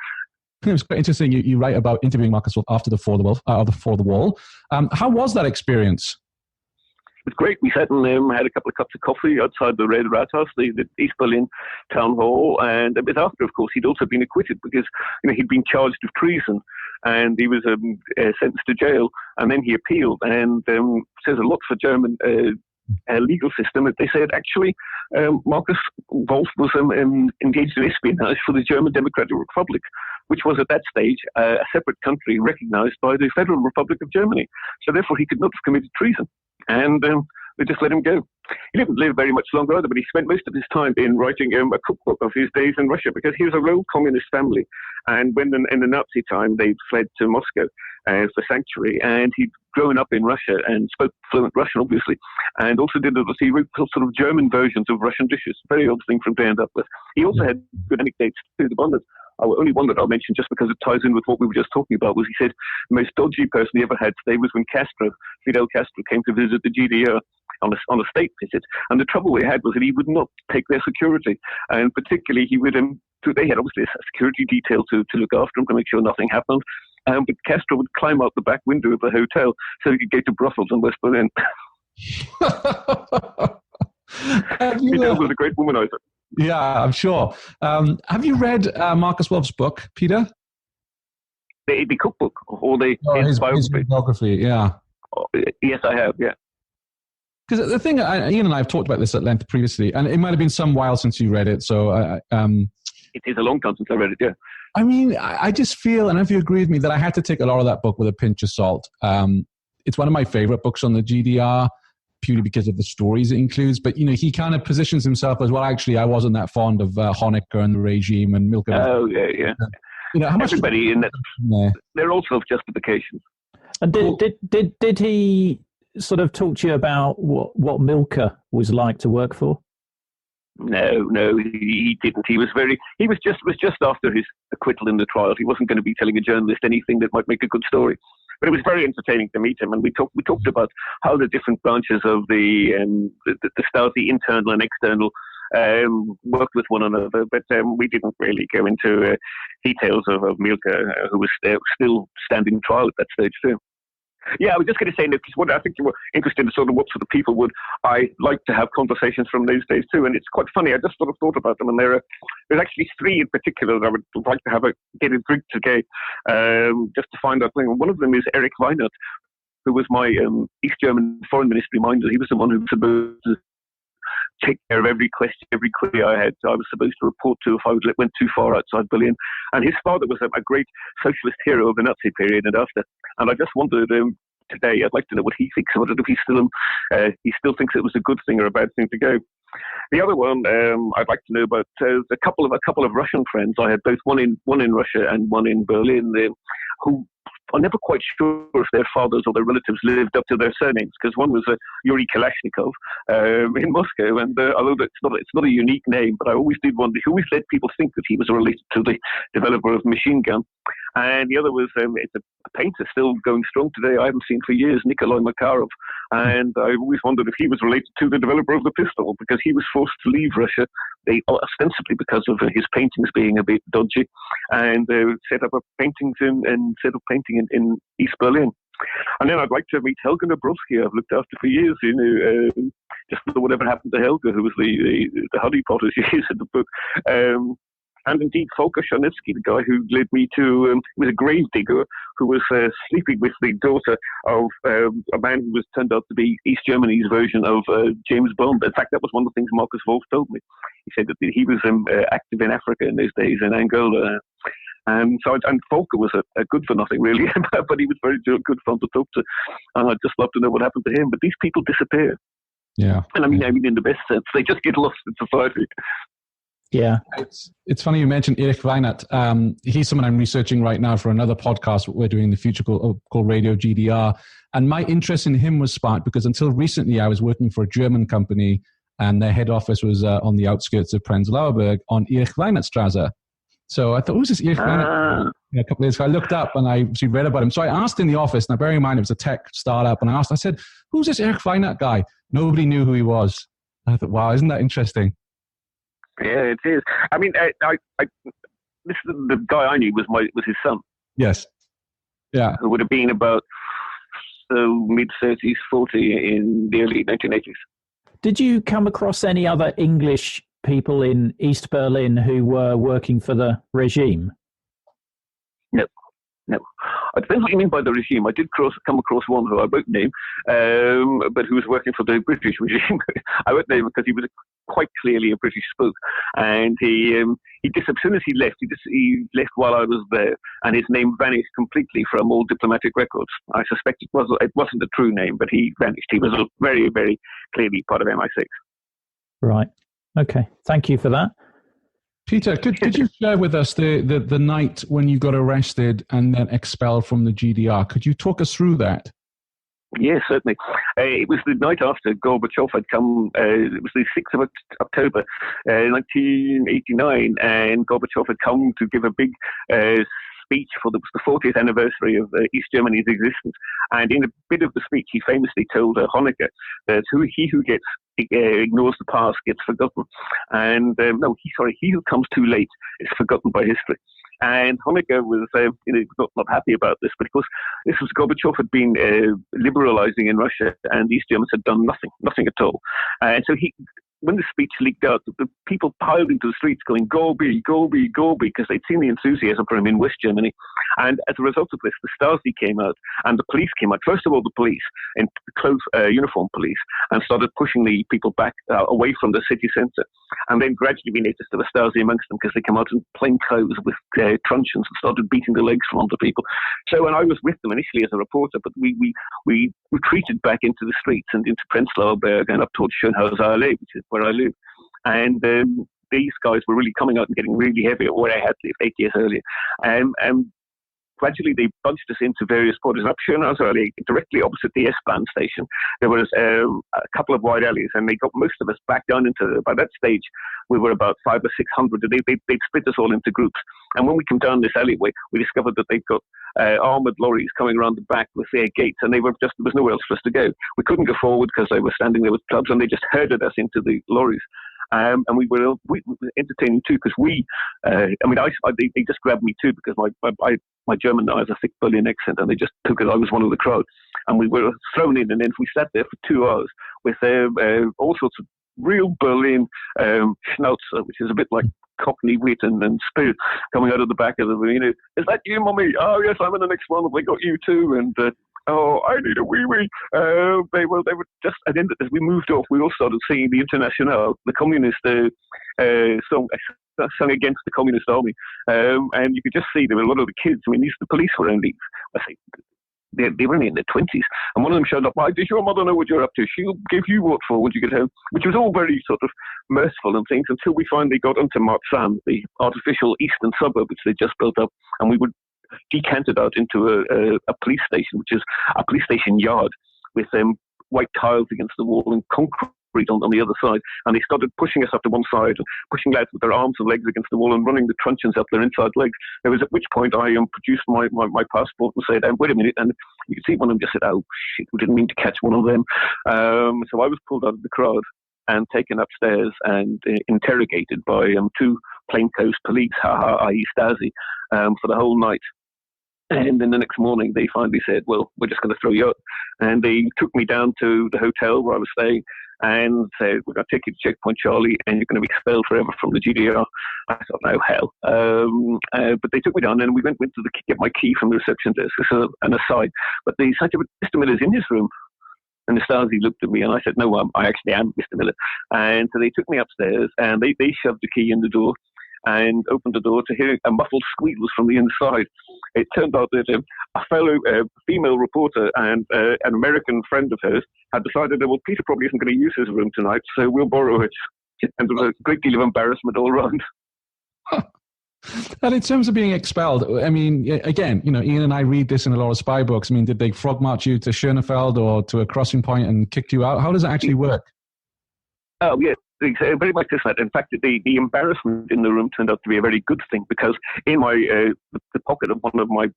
It was quite interesting. You write about interviewing Markus Wolf after the For the Wall. How was that experience? It was great. We sat and had a couple of cups of coffee outside the Red Rathaus, the East Berlin town hall, and a bit after, of course, he'd also been acquitted because he'd been charged with treason, and he was sentenced to jail, and then he appealed, and says a lot for German legal system. They said actually Markus Wolf was engaged in espionage for the German Democratic Republic, which was at that stage a separate country recognized by the Federal Republic of Germany. So therefore he could not have committed treason. And they just let him go. He didn't live very much longer either, but he spent most of his time in writing a cookbook of his days in Russia, because he was a real communist family. And when in the Nazi time they fled to Moscow for sanctuary, and he'd grown up in Russia and spoke fluent Russian, obviously, and also he wrote sort of German versions of Russian dishes. Very odd thing for him to end up with. He also had good anecdotes too. The one that only one that I'll mention, just because it ties in with what we were just talking about, was he said the most dodgy person he ever had stay was when Fidel Castro, came to visit the GDR on a state visit. And the trouble they had was that he would not take their security. And particularly he would, they had obviously a security detail to look after him, to make sure nothing happened. But Castro would climb out the back window of the hotel so he could go to Brussels and West Berlin. Fidel was a great womanizer. Yeah, I'm sure. Have you read Markus Wolf's book, Peter? The cookbook, or his biography? Yeah. Oh, yes, I have. Yeah. Because the thing, Ian and I have talked about this at length previously, and it might have been some while since you read it. So It is a long time since I read it, yeah. I mean, I just feel, and if you agree with me, that I had to take a lot of that book with a pinch of salt. It's one of my favorite books on the GDR, purely because of the stories it includes. But, he kind of positions himself as, well, actually, I wasn't that fond of Honecker and the regime and Milker. Oh, yeah. How much everybody in that, they're all self-justifications. And did he sort of talk to you about what Milker was like to work for? No, he didn't. He was just after his acquittal in the trial. He wasn't going to be telling a journalist anything that might make a good story. But it was very entertaining to meet him, and we talked about how the different branches of the Stasi, internal and external, worked with one another. But we didn't really go into details of Milker, who was still standing trial at that stage too. Yeah, I was just going to say, Nick, I think you were interested in sort of what sort of people would I like to have conversations from those days too, and it's quite funny. I just sort of thought about them, and there's actually three in particular that I would like to get a drink today, just to find out. One of them is Erich Weinert, who was my East German foreign ministry minder. He was the one who was supposed to take care of every question, every query I had. I was supposed to report to if I went too far outside Berlin. And his father was a great socialist hero of the Nazi period and after. And I just wondered today, I'd like to know what he thinks about it, if he still thinks it was a good thing or a bad thing to go. The other one I'd like to know about a couple of Russian friends. I had both one in Russia and one in Berlin, who I'm never quite sure if their fathers or their relatives lived up to their surnames, because one was Yuri Kalashnikov in Moscow, and although it's not a unique name, but I always did wonder. He always led people think that he was related to the developer of machine gun. And the other was it's a painter still going strong today. I haven't seen for years, Nikolai Makarov, and I always wondered if he was related to the developer of the pistol, because he was forced to leave Russia, ostensibly because of his paintings being a bit dodgy, and set up painting in East Berlin. And then I'd like to meet Helga Nabrowski, I've looked after for years, just whatever happened to Helga, who was the honeypot, as she is in the book. And indeed, Volker, the guy who led me to, was a gravedigger who was sleeping with the daughter of a man who was turned out to be East Germany's version of James Bond. In fact, that was one of the things Marcus Wolf told me. He said that he was active in Africa in those days, in Angola. And Volker was a good for nothing, really, but he was very good fun to talk to. And I'd just love to know what happened to him. But these people disappear. Yeah. And I mean in the best sense. They just get lost in society. Yeah. It's funny you mentioned Erich Weinert. He's someone I'm researching right now for another podcast we're doing in the future called Radio GDR. And my interest in him was sparked because until recently I was working for a German company and their head office was on the outskirts of Prenzlauer Berg on Erich Weinertstraße. So I thought, who's this Erich Weinert? A couple of days ago, I looked up and I read about him. So I asked in the office, now bearing in mind it was a tech startup, and I said, who's this Erich Weinert guy? Nobody knew who he was. And I thought, wow, isn't that interesting? Yeah, it is. I mean, this is the guy I knew was his son. Yes. Yeah. Who would have been about mid-30s, 40 in the early 1980s. Did you come across any other English people in East Berlin who were working for the regime? No. It depends what you mean by the regime. I did come across one who I won't name, but who was working for the British regime. I won't name him because he was quite clearly a British spook. And he as soon as he left, he left while I was there, and his name vanished completely from all diplomatic records. I suspect it wasn't a true name, but he vanished. He was very, very clearly part of MI6. Right. Okay. Thank you for that. Peter, could you share with us the night when you got arrested and then expelled from the GDR? Could you talk us through that? Yes, certainly. It was the night after Gorbachev had come. It was the 6th of October, 1989, and Gorbachev had come to give a big speech for the 40th anniversary of East Germany's existence. And in a bit of the speech, he famously told Honecker that he who ignores the past gets forgotten. And he who comes too late is forgotten by history. And Honecker was not happy about this, but of course, Gorbachev had been liberalizing in Russia, and the East Germans had done nothing at all. And so when the speech leaked out, the people piled into the streets going, Gobi, Gobi, Gobi, because they'd seen the enthusiasm for him in West Germany. And as a result of this, the Stasi came out and the police came out. First of all, the police, in clothes, uniform police, and started pushing the people back away from the city centre. And then gradually we noticed there were Stasi amongst them because they came out in plain clothes with truncheons and started beating the legs from under people. So, and I was with them initially as a reporter, but we retreated back into the streets and into Prenzlauer Berg and up towards Schönhauser Allee, which is where I live. And these guys were really coming out and getting really heavy at where I had lived 8 years earlier. And gradually they bunched us into various quarters. Up Schönhauser Allee, directly opposite the S-Bahn station, there was a couple of wide alleys, and they got most of us back down into, by that stage, we were about 500 or 600. They'd split us all into groups. And when we came down this alleyway, we discovered that they'd got armoured lorries coming around the back with their gates, and there was nowhere else for us to go. We couldn't go forward because they were standing there with clubs, and they just herded us into the lorries. And we were entertaining too, because they just grabbed me too, because my German now has a thick Berlin accent, and they just took it. I was one of the crowd, and we were thrown in, and then we sat there for 2 hours with all sorts of real Berlin schnauzer, which is a bit like Cockney wit and spirit coming out of the back of the, is that you, Mummy? Oh yes, I'm in the next one. They got you too, and oh, I need a wee-wee. They were just, and then as we moved off, we all started singing the Internationale, the communist song sung against the communist army. And you could just see there were a lot of the kids. I mean, the police were only, they were only in their 20s. And one of them showed up, why, does your mother know what you're up to? She'll give you what for when you get home. Which was all very sort of merciful and things, until we finally got onto Marzahn, the artificial eastern suburb, which they just built up. And we would decanted out into a police station, which is a police station yard with white tiles against the wall and concrete on the other side. And they started pushing us up to one side, and pushing lads with their arms and legs against the wall and running the truncheons up their inside legs. It was at which point I produced my passport and said, wait a minute. And you could see one of them just said, oh shit, we didn't mean to catch one of them. So I was pulled out of the crowd and taken upstairs and interrogated by two plainclothes police, i.e. Stasi, for the whole night. And then the next morning, they finally said, well, we're just going to throw you out. And they took me down to the hotel where I was staying and said, we're going to take you to Checkpoint Charlie and you're going to be expelled forever from the GDR. I thought, no, hell. But they took me down and we went to get my key from the reception desk. This is an aside. But they said, Mr. Miller's in his room. And the Stasi looked at me and I said, no, I actually am Mr. Miller. And so they took me upstairs and they shoved the key in the door and opened the door to hear a muffled squeals from the inside. It turned out that a fellow female reporter and an American friend of hers had decided that, well, Peter probably isn't going to use his room tonight, so we'll borrow it. And there was a great deal of embarrassment all around. And in terms of being expelled, I mean, again, Ian and I read this in a lot of spy books. I mean, did they frog march you to Schönefeld or to a crossing point and kicked you out? How does it actually work? Oh, yeah. Very much this. In fact, the embarrassment in the room turned out to be a very good thing, because in my the pocket of one of my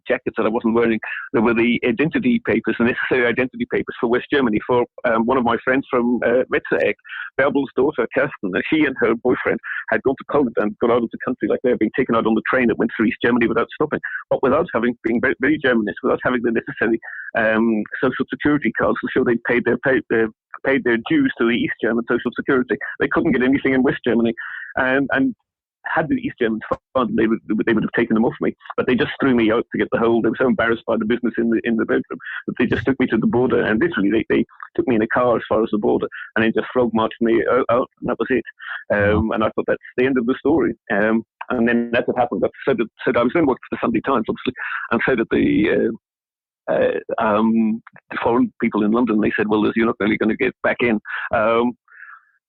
jackets that I wasn't wearing, there were the identity papers, the necessary identity papers for West Germany for one of my friends from Metzeegg, Bärbel's daughter, Kirsten. She and her boyfriend had gone to Poland and got out of the country, like they had been taken out on the train that went through East Germany without stopping, but without being very, very Germanist, without having the necessary social security cards to show they paid their dues to the East German social security. They couldn't get anything in West Germany, and had the East Germans found them, they would have taken them off me. But they just threw me out to get the whole. They were so embarrassed by the business in the bedroom that they just took me to the border, and literally they took me in a car as far as the border, and then just frog marched me out, and that was it. And I thought that's the end of the story. And then that's what happened. So I was then working for the Sunday Times, obviously, and so did the foreign people in London. They said, well, you're not really going to get back in.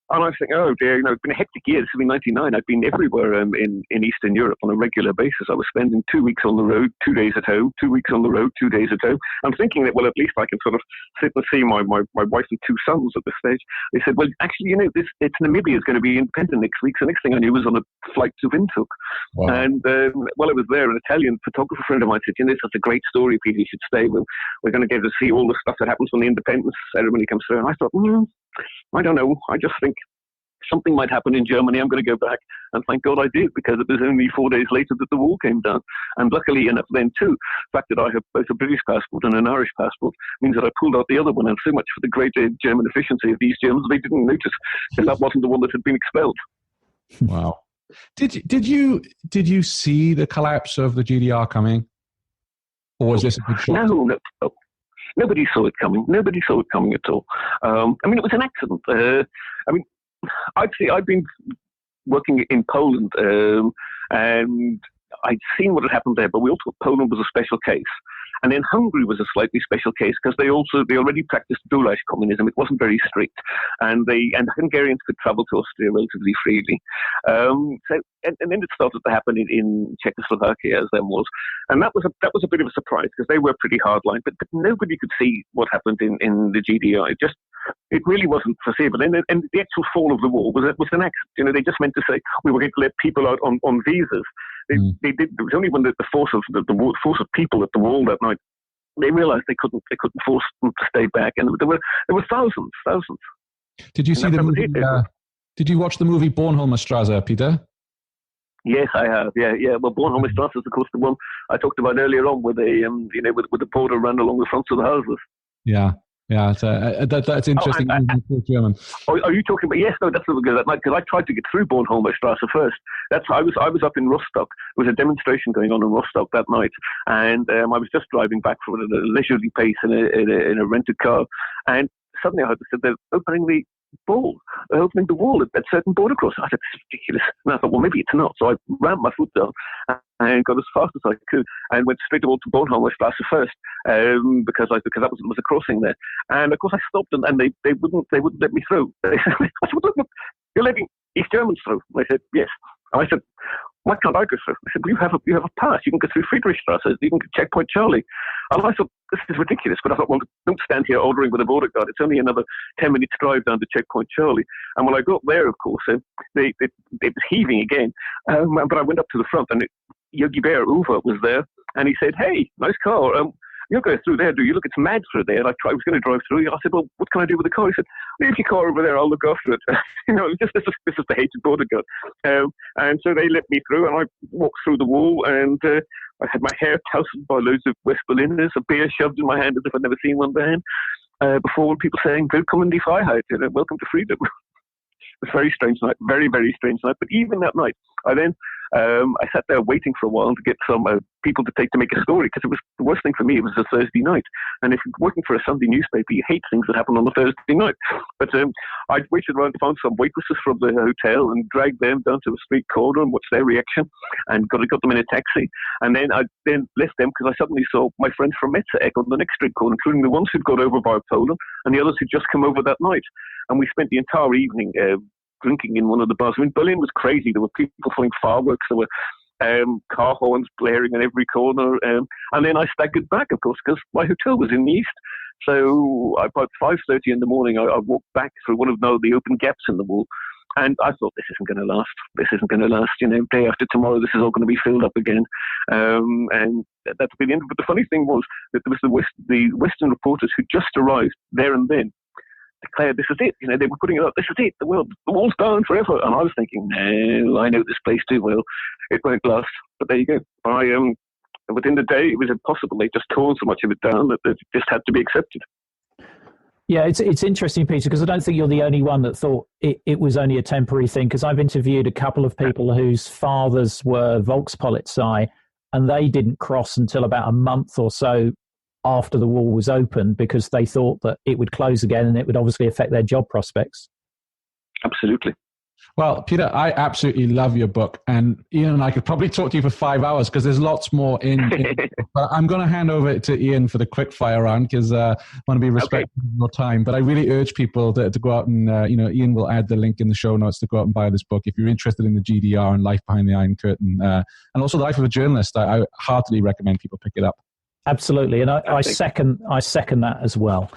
And I was thinking, oh dear, it's been a hectic year. It's been 99. I've been everywhere in Eastern Europe on a regular basis. I was spending 2 weeks on the road, 2 days at home, 2 weeks on the road, 2 days at home. I'm thinking that, well, at least I can sort of sit and see my wife and two sons at this stage. They said, well, actually, it's Namibia is going to be independent next week. So next thing I knew was on a flight to Windhoek. Wow. And while I was there, an Italian photographer friend of mine said, this is a great story, Peter, you should stay. We're going to get to see all the stuff that happens when the independence ceremony comes through. And I thought, I don't know. I just think something might happen in Germany, I'm going to go back. And thank God I did, because it was only 4 days later that the wall came down. And luckily enough then too, the fact that I have both a British passport and an Irish passport means that I pulled out the other one. And so much for the great German efficiency of these Germans, they didn't notice that that wasn't the one that had been expelled. Wow. Did you see the collapse of the GDR coming? Or was this a big shock? No. Nobody saw it coming. Nobody saw it coming at all. I mean, it was an accident. I'd been working in Poland, and I'd seen what had happened there, but we also thought Poland was a special case. And then Hungary was a slightly special case because they already practiced Gulag communism. It wasn't very strict, and Hungarians could travel to Austria relatively freely. And then it started to happen in Czechoslovakia, as there was, and that was a bit of a surprise because they were pretty hardline, but nobody could see what happened in the GDR. It really wasn't foreseeable. And the actual fall of the wall was an accident. They just meant to say we were going to let people out on visas. They did. It was only when the force of people at the wall that night, they realised they couldn't force them to stay back, and there were thousands. Did you see the movie? Did you watch the movie Bornholmer Strasse, Peter? Yes, I have. Yeah. Well, Bornholmer Strasse is, of course, the one I talked about earlier on, with the border run along the fronts of the houses. Yeah. Yeah, that's interesting. German. Are you talking about? Yes, no, that's not good. That night, because I tried to get through Bornholmer Strasse first. I was up in Rostock. There was a demonstration going on in Rostock that night, and I was just driving back from a leisurely pace in a rented car, and suddenly I heard they're opening the wall at certain border crossings. I said, "This is ridiculous." And I thought, well, maybe it's not. So I rammed my foot down and got as fast as I could and went straight to Bornholmer Strasse first, because that was a crossing there. And of course I stopped and they wouldn't let me through. They said, "You're letting East Germans through?" And I said, "Yes." And I said, "Why can't I go through?" I said, "Well, you have a pass. You can go through Friedrichstrasse. You can go checkpoint Charlie." And I thought, this is ridiculous. But I thought, well, don't stand here ordering with a border guard. It's only another 10 minutes drive down to checkpoint Charlie. And when I got there, of course, it was heaving again. But I went up to the front, and Yogi Bear Uwe was there, and he said, "Hey, nice car. You're going through there, do you? Look, it's mad through there." And I was going to drive through. I said, "Well, what can I do with the car?" He said, "Leave your car over there. I'll look after it." This is the hated border guard. And so they let me through, and I walked through the wall, and I had my hair tousled by loads of West Berliners, a beer shoved in my hand as if I'd never seen one then. Before, people saying, "Willkommen die Freiheit," welcome to freedom. It was a very strange night, very, very strange night. But even that night, I sat there waiting for a while to get some people to make a story, because it was the worst thing for me. It was a Thursday night, and if you're working for a Sunday newspaper, you hate things that happen on a Thursday night. But I waited around to find some waitresses from the hotel and dragged them down to a street corner and watched their reaction, and got them in a taxi. And then I left them because I suddenly saw my friends from Metzeegg on the next street corner, including the ones who'd got over via Poland and the others who'd just come over that night. And we spent the entire evening drinking in one of the bars. I mean, Berlin was crazy. There were people throwing fireworks. There were car horns blaring in every corner. And then I staggered back, of course, because my hotel was in the east. So about 5:30 in the morning, I walked back through one of the open gaps in the wall. And I thought, this isn't going to last. This isn't going to last. Day after tomorrow, this is all going to be filled up again. And that's been the end. But the funny thing was that there was the Western reporters who just arrived there and then declared, this is it. They were putting it up, this is it. The wall's down forever. And I was thinking, no, I know this place too well. It won't last. But there you go. Within the day, it was impossible. They just torn so much of it down that it just had to be accepted. Yeah, it's interesting, Peter, because I don't think you're the only one that thought it was only a temporary thing, because I've interviewed a couple of people whose fathers were Volkspolizei, and they didn't cross until about a month or so after the wall was open, because they thought that it would close again and it would obviously affect their job prospects. Absolutely. Well, Peter, I absolutely love your book, and Ian and I could probably talk to you for 5 hours because there's lots more in but I'm going to hand over to Ian for the quick fire round because I want to be respectful of your time. But I really urge people to go out and, Ian will add the link in the show notes to go out and buy this book if you're interested in the GDR and life behind the Iron Curtain, and also the life of a journalist. I heartily recommend people pick it up. Absolutely, and I second that as well.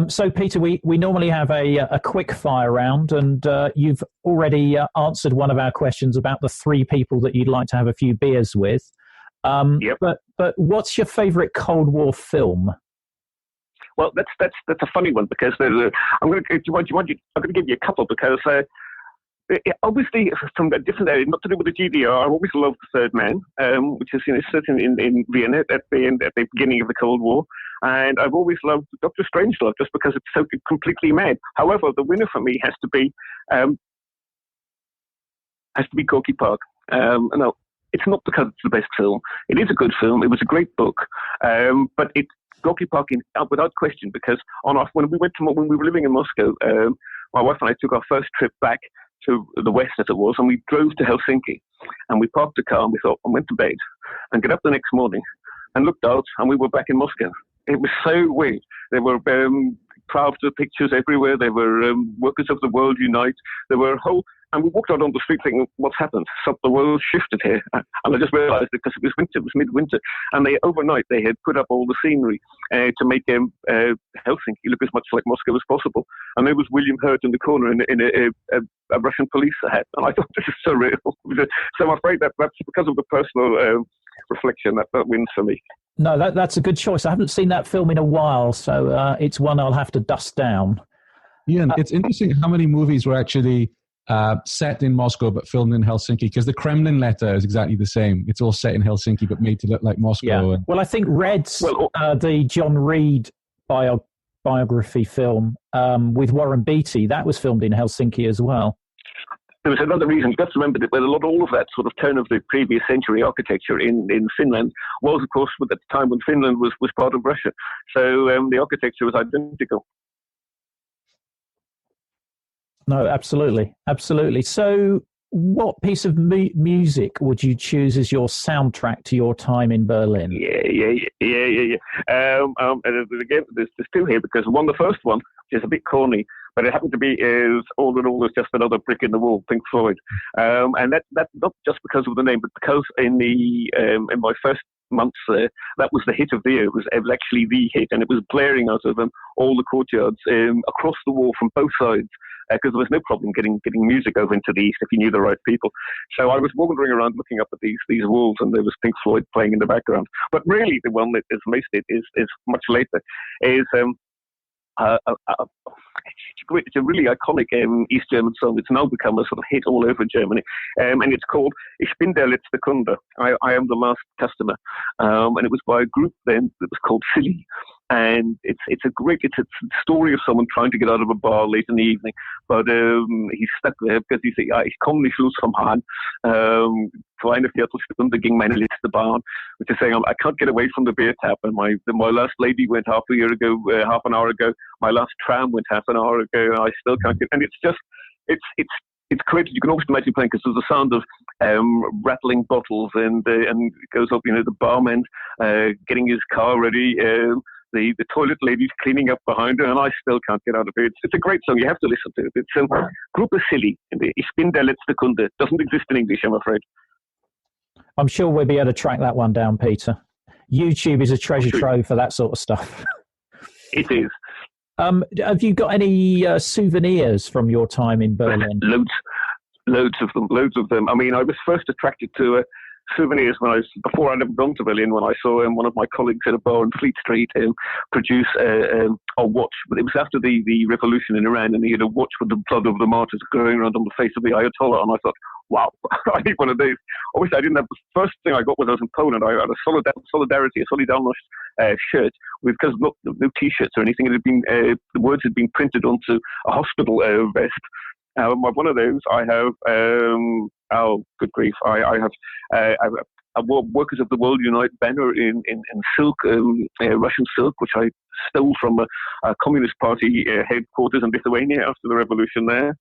So, Peter, we normally have a quick fire round, and you've already answered one of our questions about the 3 people that you'd like to have a few beers with. Yep. But what's your favourite Cold War film? Well, that's a funny one because I'm going to give you a couple because obviously, from a different area, not to do with the GDR, I always loved The Third Man, which is set in Vienna at the beginning of the Cold War. And I've always loved Dr. Strangelove just because it's so completely mad. However, the winner for me has to be Gorky Park. No, it's not because it's the best film. It is a good film. It was a great book, but it's Gorky Park without question. Because when we were living in Moscow, my wife and I took our first trip back to the west, as it was, and we drove to Helsinki, and we parked the car and we thought, and went to bed, and get up the next morning, and looked out, and we were back in Moscow. It was so weird. There were crowds of pictures everywhere. There were Workers of the World Unite. There were and we walked out on the street thinking, what's happened? So the world shifted here. And I just realized because it was winter, it was midwinter. And overnight they had put up all the scenery to make Helsinki look as much like Moscow as possible. And there was William Hurt in the corner in a Russian police hat. And I thought, this is so real. So I'm afraid that's because of the personal reflection that wins for me. No, that's a good choice. I haven't seen that film in a while, so it's one I'll have to dust down. Ian, it's interesting how many movies were actually set in Moscow but filmed in Helsinki, because the Kremlin Letter is exactly the same. It's all set in Helsinki but made to look like Moscow. Yeah. Well, I think Red's, the John Reed biography film with Warren Beatty, that was filmed in Helsinki as well. There was another reason. You've got to remember that all of that sort of turn of the previous century architecture in Finland was, of course, at the time when Finland was part of Russia. So the architecture was identical. No, absolutely. Absolutely. So what piece of music would you choose as your soundtrack to your time in Berlin? Yeah. And again, there's two here, because the first one, which is a bit corny, but it happened to be is All in All is Just Another Brick in the Wall, Pink Floyd. And that's not just because of the name, but because in my first months there, that was the hit of the year. It was actually the hit, and it was blaring out of all the courtyards across the wall from both sides, because there was no problem getting music over into the east if you knew the right people. So I was wandering around looking up at these walls, and there was Pink Floyd playing in the background. But really, the one that is most it is much later. Is it's a really iconic East German song. It's now become a sort of hit all over Germany, and it's called Ich bin der letzte Kunde. I am the last customer, and it was by a group then that was called Silly. And it's a story of someone trying to get out of a bar late in the evening, but he's stuck there because he says, ich komme nicht los vom Hahn. Vor einer Viertelstunde ging meine letzte Bahn, which is saying I can't get away from the beer tap, and my last lady went half an hour ago. My last tram went half an hour ago, and I still can't get. And it's crazy. You can almost imagine playing, because there's the sound of rattling bottles, and it goes up. The barman getting his car ready. The toilet lady's cleaning up behind her, and I still can't get out of it. It's a great song. You have to listen to it. It's Group of Silly. Ich bin der letzte Kunde. Doesn't exist in English, I'm afraid. I'm sure we'll be able to track that one down, Peter. YouTube is a treasure trove for that sort of stuff. It is. Have you got any souvenirs from your time in Berlin? Loads of them. I mean, I was first attracted to souvenirs before I'd ever gone to Berlin, when I saw one of my colleagues at a bar in Fleet Street produce a watch. But it was after the revolution in Iran, and he had a watch with the blood of the martyrs going around on the face of the Ayatollah, and I thought, wow, I need one of these. Obviously, I didn't have the first thing I got when I was in Poland. I had a Solidarność shirt because no T-shirts or anything. It had been the words had been printed onto a hospital vest. One of those I have. Good grief! I have a Workers of the World Unite banner in silk, Russian silk, which I stole from a Communist Party headquarters in Lithuania after the revolution there.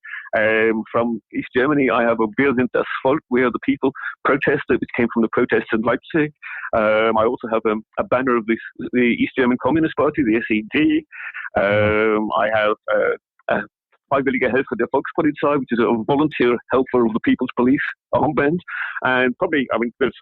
From East Germany, I have a Wir sind das Volk, we are the people protester, which came from the protests in Leipzig. I also have a banner of the East German Communist Party, the SED. I have Freiwillige Helfer der Volkspolizei, which is a volunteer helper of the People's Police armband. And probably, I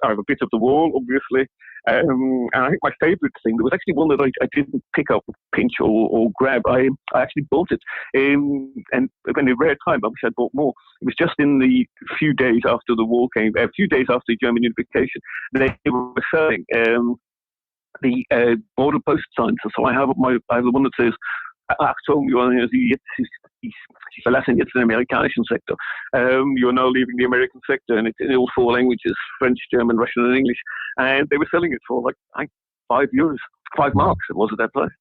have a bit of the wall, obviously. And I think my favourite thing, there was actually one that I didn't pick up, pinch or grab. I actually bought it. And in a rare time, I wish I'd bought more. It was just in the few days after the war came, a few days after German unification, they were selling the border post signs. So I have the one that says, Achtung, Sie verlassen jetzt den amerikanischen Sektor. You're now leaving the American sector, and it's in all 4 languages, French, German, Russian, and English. And they were selling it for like €5, 5 marks it was at that place.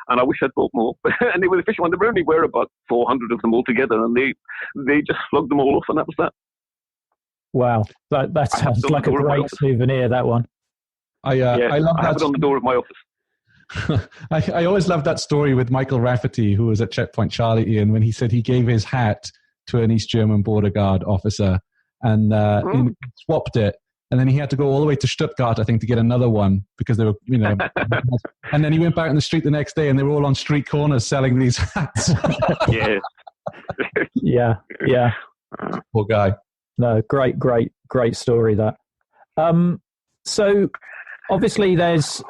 And I wish I'd bought more. And they were efficient one. There only were about 400 of them altogether, and they just flogged them all off, and that was that. Wow, that sounds like a great souvenir, that one. I love that. I have it on the door of my office. I always loved that story with Michael Rafferty, who was at Checkpoint Charlie, Ian, when he said he gave his hat to an East German border guard officer and he swapped it. And then he had to go all the way to Stuttgart, I think, to get another one because they were, and then he went back in the street the next day and they were all on street corners selling these hats. Yeah. Poor guy. No, great story, that. So obviously there's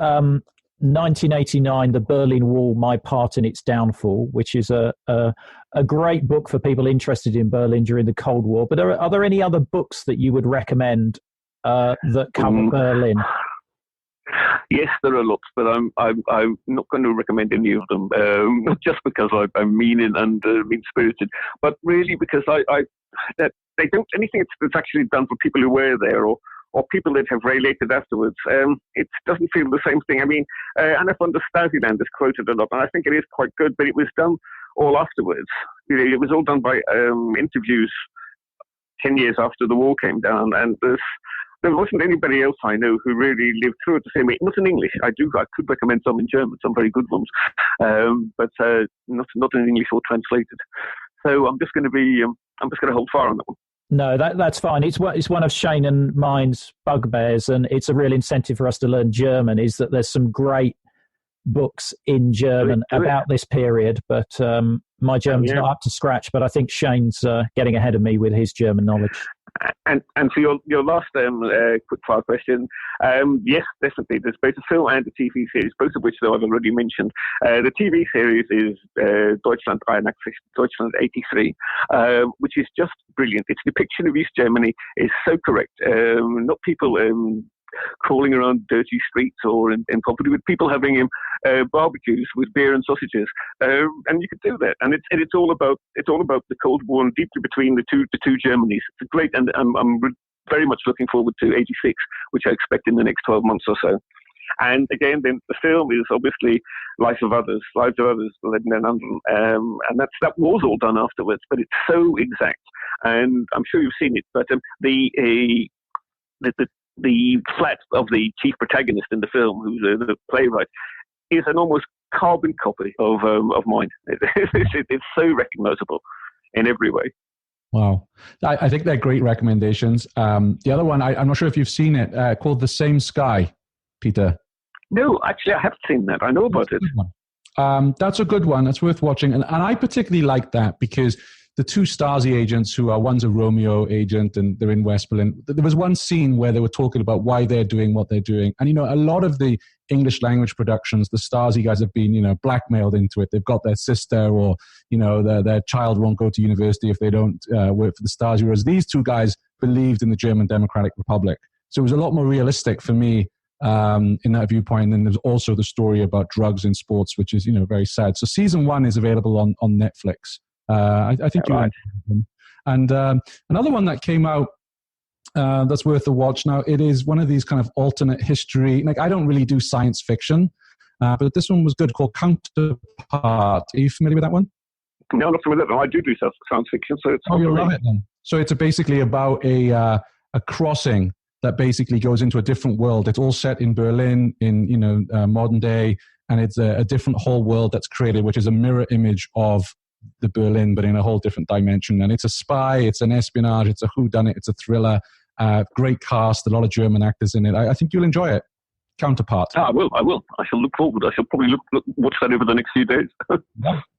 1989, The Berlin Wall, My Part in Its Downfall, which is a great book for people interested in Berlin during the Cold War. But are there any other books that you would recommend that cover Berlin? Yes, there are lots, but I'm not going to recommend any of them. Not just because I'm mean and mean-spirited, but really because they don't anything that's actually done for people who were there or people that have related afterwards. It doesn't feel the same thing. I mean, Anna von der Stasi-Land is quoted a lot, and I think it is quite good, but it was done all afterwards. It was all done by interviews 10 years after the wall came down, and there wasn't anybody else I know who really lived through it the same way. Not in English. I could recommend some in German, some very good ones, but not in English or translated. So I'm just going to hold fire on that one. No, that's fine. It's one of Shane and mine's bugbears, and it's a real incentive for us to learn German, is that there's some great books in German about this period, but my German's not up to scratch, but I think Shane's getting ahead of me with his German knowledge. And for your last quick fire question, yes, definitely. There's both a film and a TV series, both of which, though, I've already mentioned. The TV series is Deutschland 83, Deutschland 83, which is just brilliant. Its depiction of East Germany is so correct. Not people crawling around dirty streets or in poverty, with people having barbecues with beer and sausages, and you could do that. And it's all about the Cold War and deeply between the two Germanys. It's great, and I'm very much looking forward to 86, which I expect in the next 12 months or so. And again, then the film is obviously Lives of Others, led in London, and that was all done afterwards. But it's so exact, and I'm sure you've seen it. But the flat of the chief protagonist in the film, who's the playwright, is an almost carbon copy of mine. It's so recognizable in every way. Wow. I think they're great recommendations. The other one, I'm not sure if you've seen it, called The Same Sky, Peter. No, actually, I haven't seen that. I know about it. That's a good one. That's worth watching. And I particularly like that because the two Stasi agents one's a Romeo agent and they're in West Berlin. There was one scene where they were talking about why they're doing what they're doing. And, a lot of the English language productions, the Stasi guys have been, blackmailed into it. They've got their sister or, their child won't go to university if they don't work for the Stasi. Whereas these two guys believed in the German Democratic Republic. So it was a lot more realistic for me in that viewpoint. And then there's also the story about drugs in sports, which is, very sad. So season 1 is available on Netflix. I think you like them. And another one that came out that's worth a watch. Now, it is one of these kind of alternate history. Like, I don't really do science fiction, but this one was good, called Counterpart. Are you familiar with that one? No, not familiar with that. I do science fiction, so it's. Oh, you'll love it then. So it's basically about a crossing that basically goes into a different world. It's all set in Berlin in modern day, and it's a different whole world that's created, which is a mirror image of the Berlin, but in a whole different dimension. And it's a spy, it's an espionage, it's a whodunit, it's a thriller. Great cast, a lot of German actors in it. I think you'll enjoy it. Counterpart. I will. I shall look forward. I shall probably watch that over the next few days.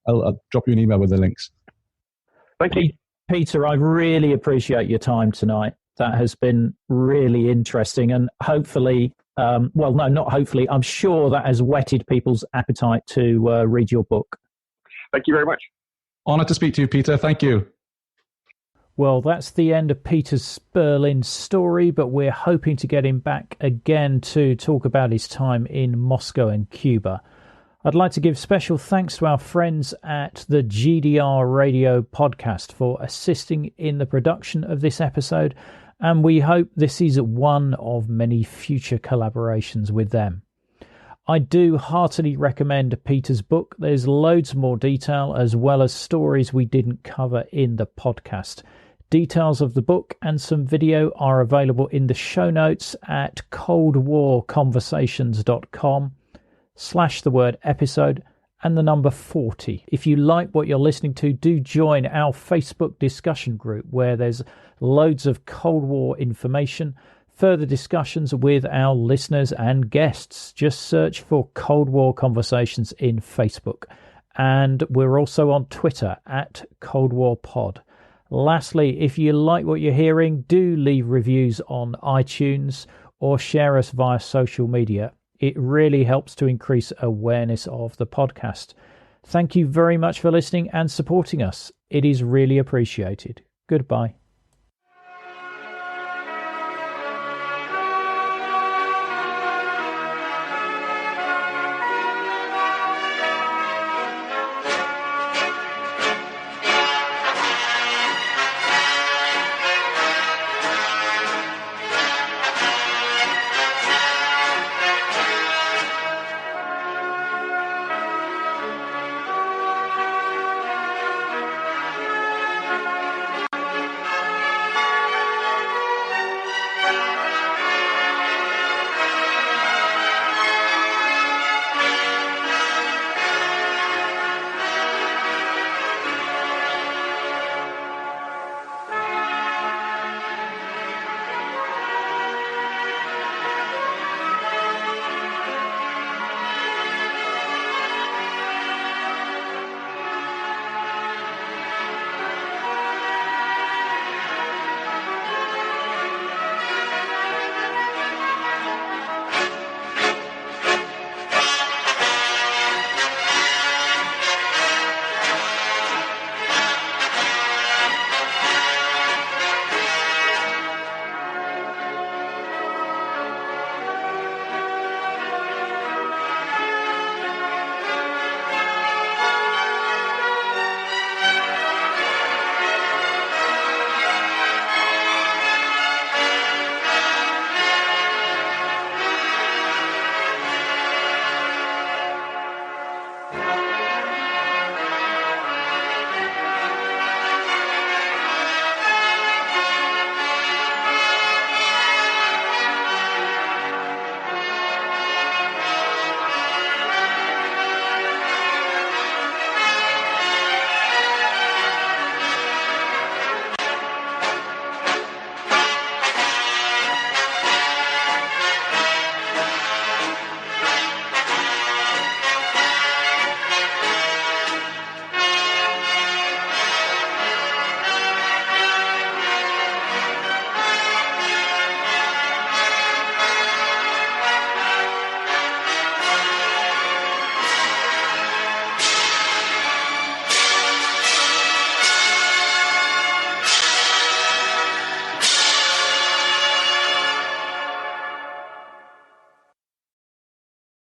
I'll drop you an email with the links. Thank you. Peter, I really appreciate your time tonight. That has been really interesting, and hopefully, not hopefully, I'm sure that has whetted people's appetite to read your book. Thank you very much. Honored to speak to you, Peter. Thank you. Well, that's the end of Peter's Berlin story, but we're hoping to get him back again to talk about his time in Moscow and Cuba. I'd like to give special thanks to our friends at the GDR Radio podcast for assisting in the production of this episode, and we hope this is one of many future collaborations with them. I do heartily recommend Peter's book. There's loads more detail as well as stories we didn't cover in the podcast. Details of the book and some video are available in the show notes at coldwarconversations.com/the word episode and the number 40. If you like what you're listening to, do join our Facebook discussion group where there's loads of Cold War information, further discussions with our listeners and guests. Just search for Cold War Conversations in Facebook. And we're also on Twitter at Cold War Pod. Lastly, if you like what you're hearing, do leave reviews on iTunes or share us via social media. It really helps to increase awareness of the podcast. Thank you very much for listening and supporting us. It is really appreciated. Goodbye.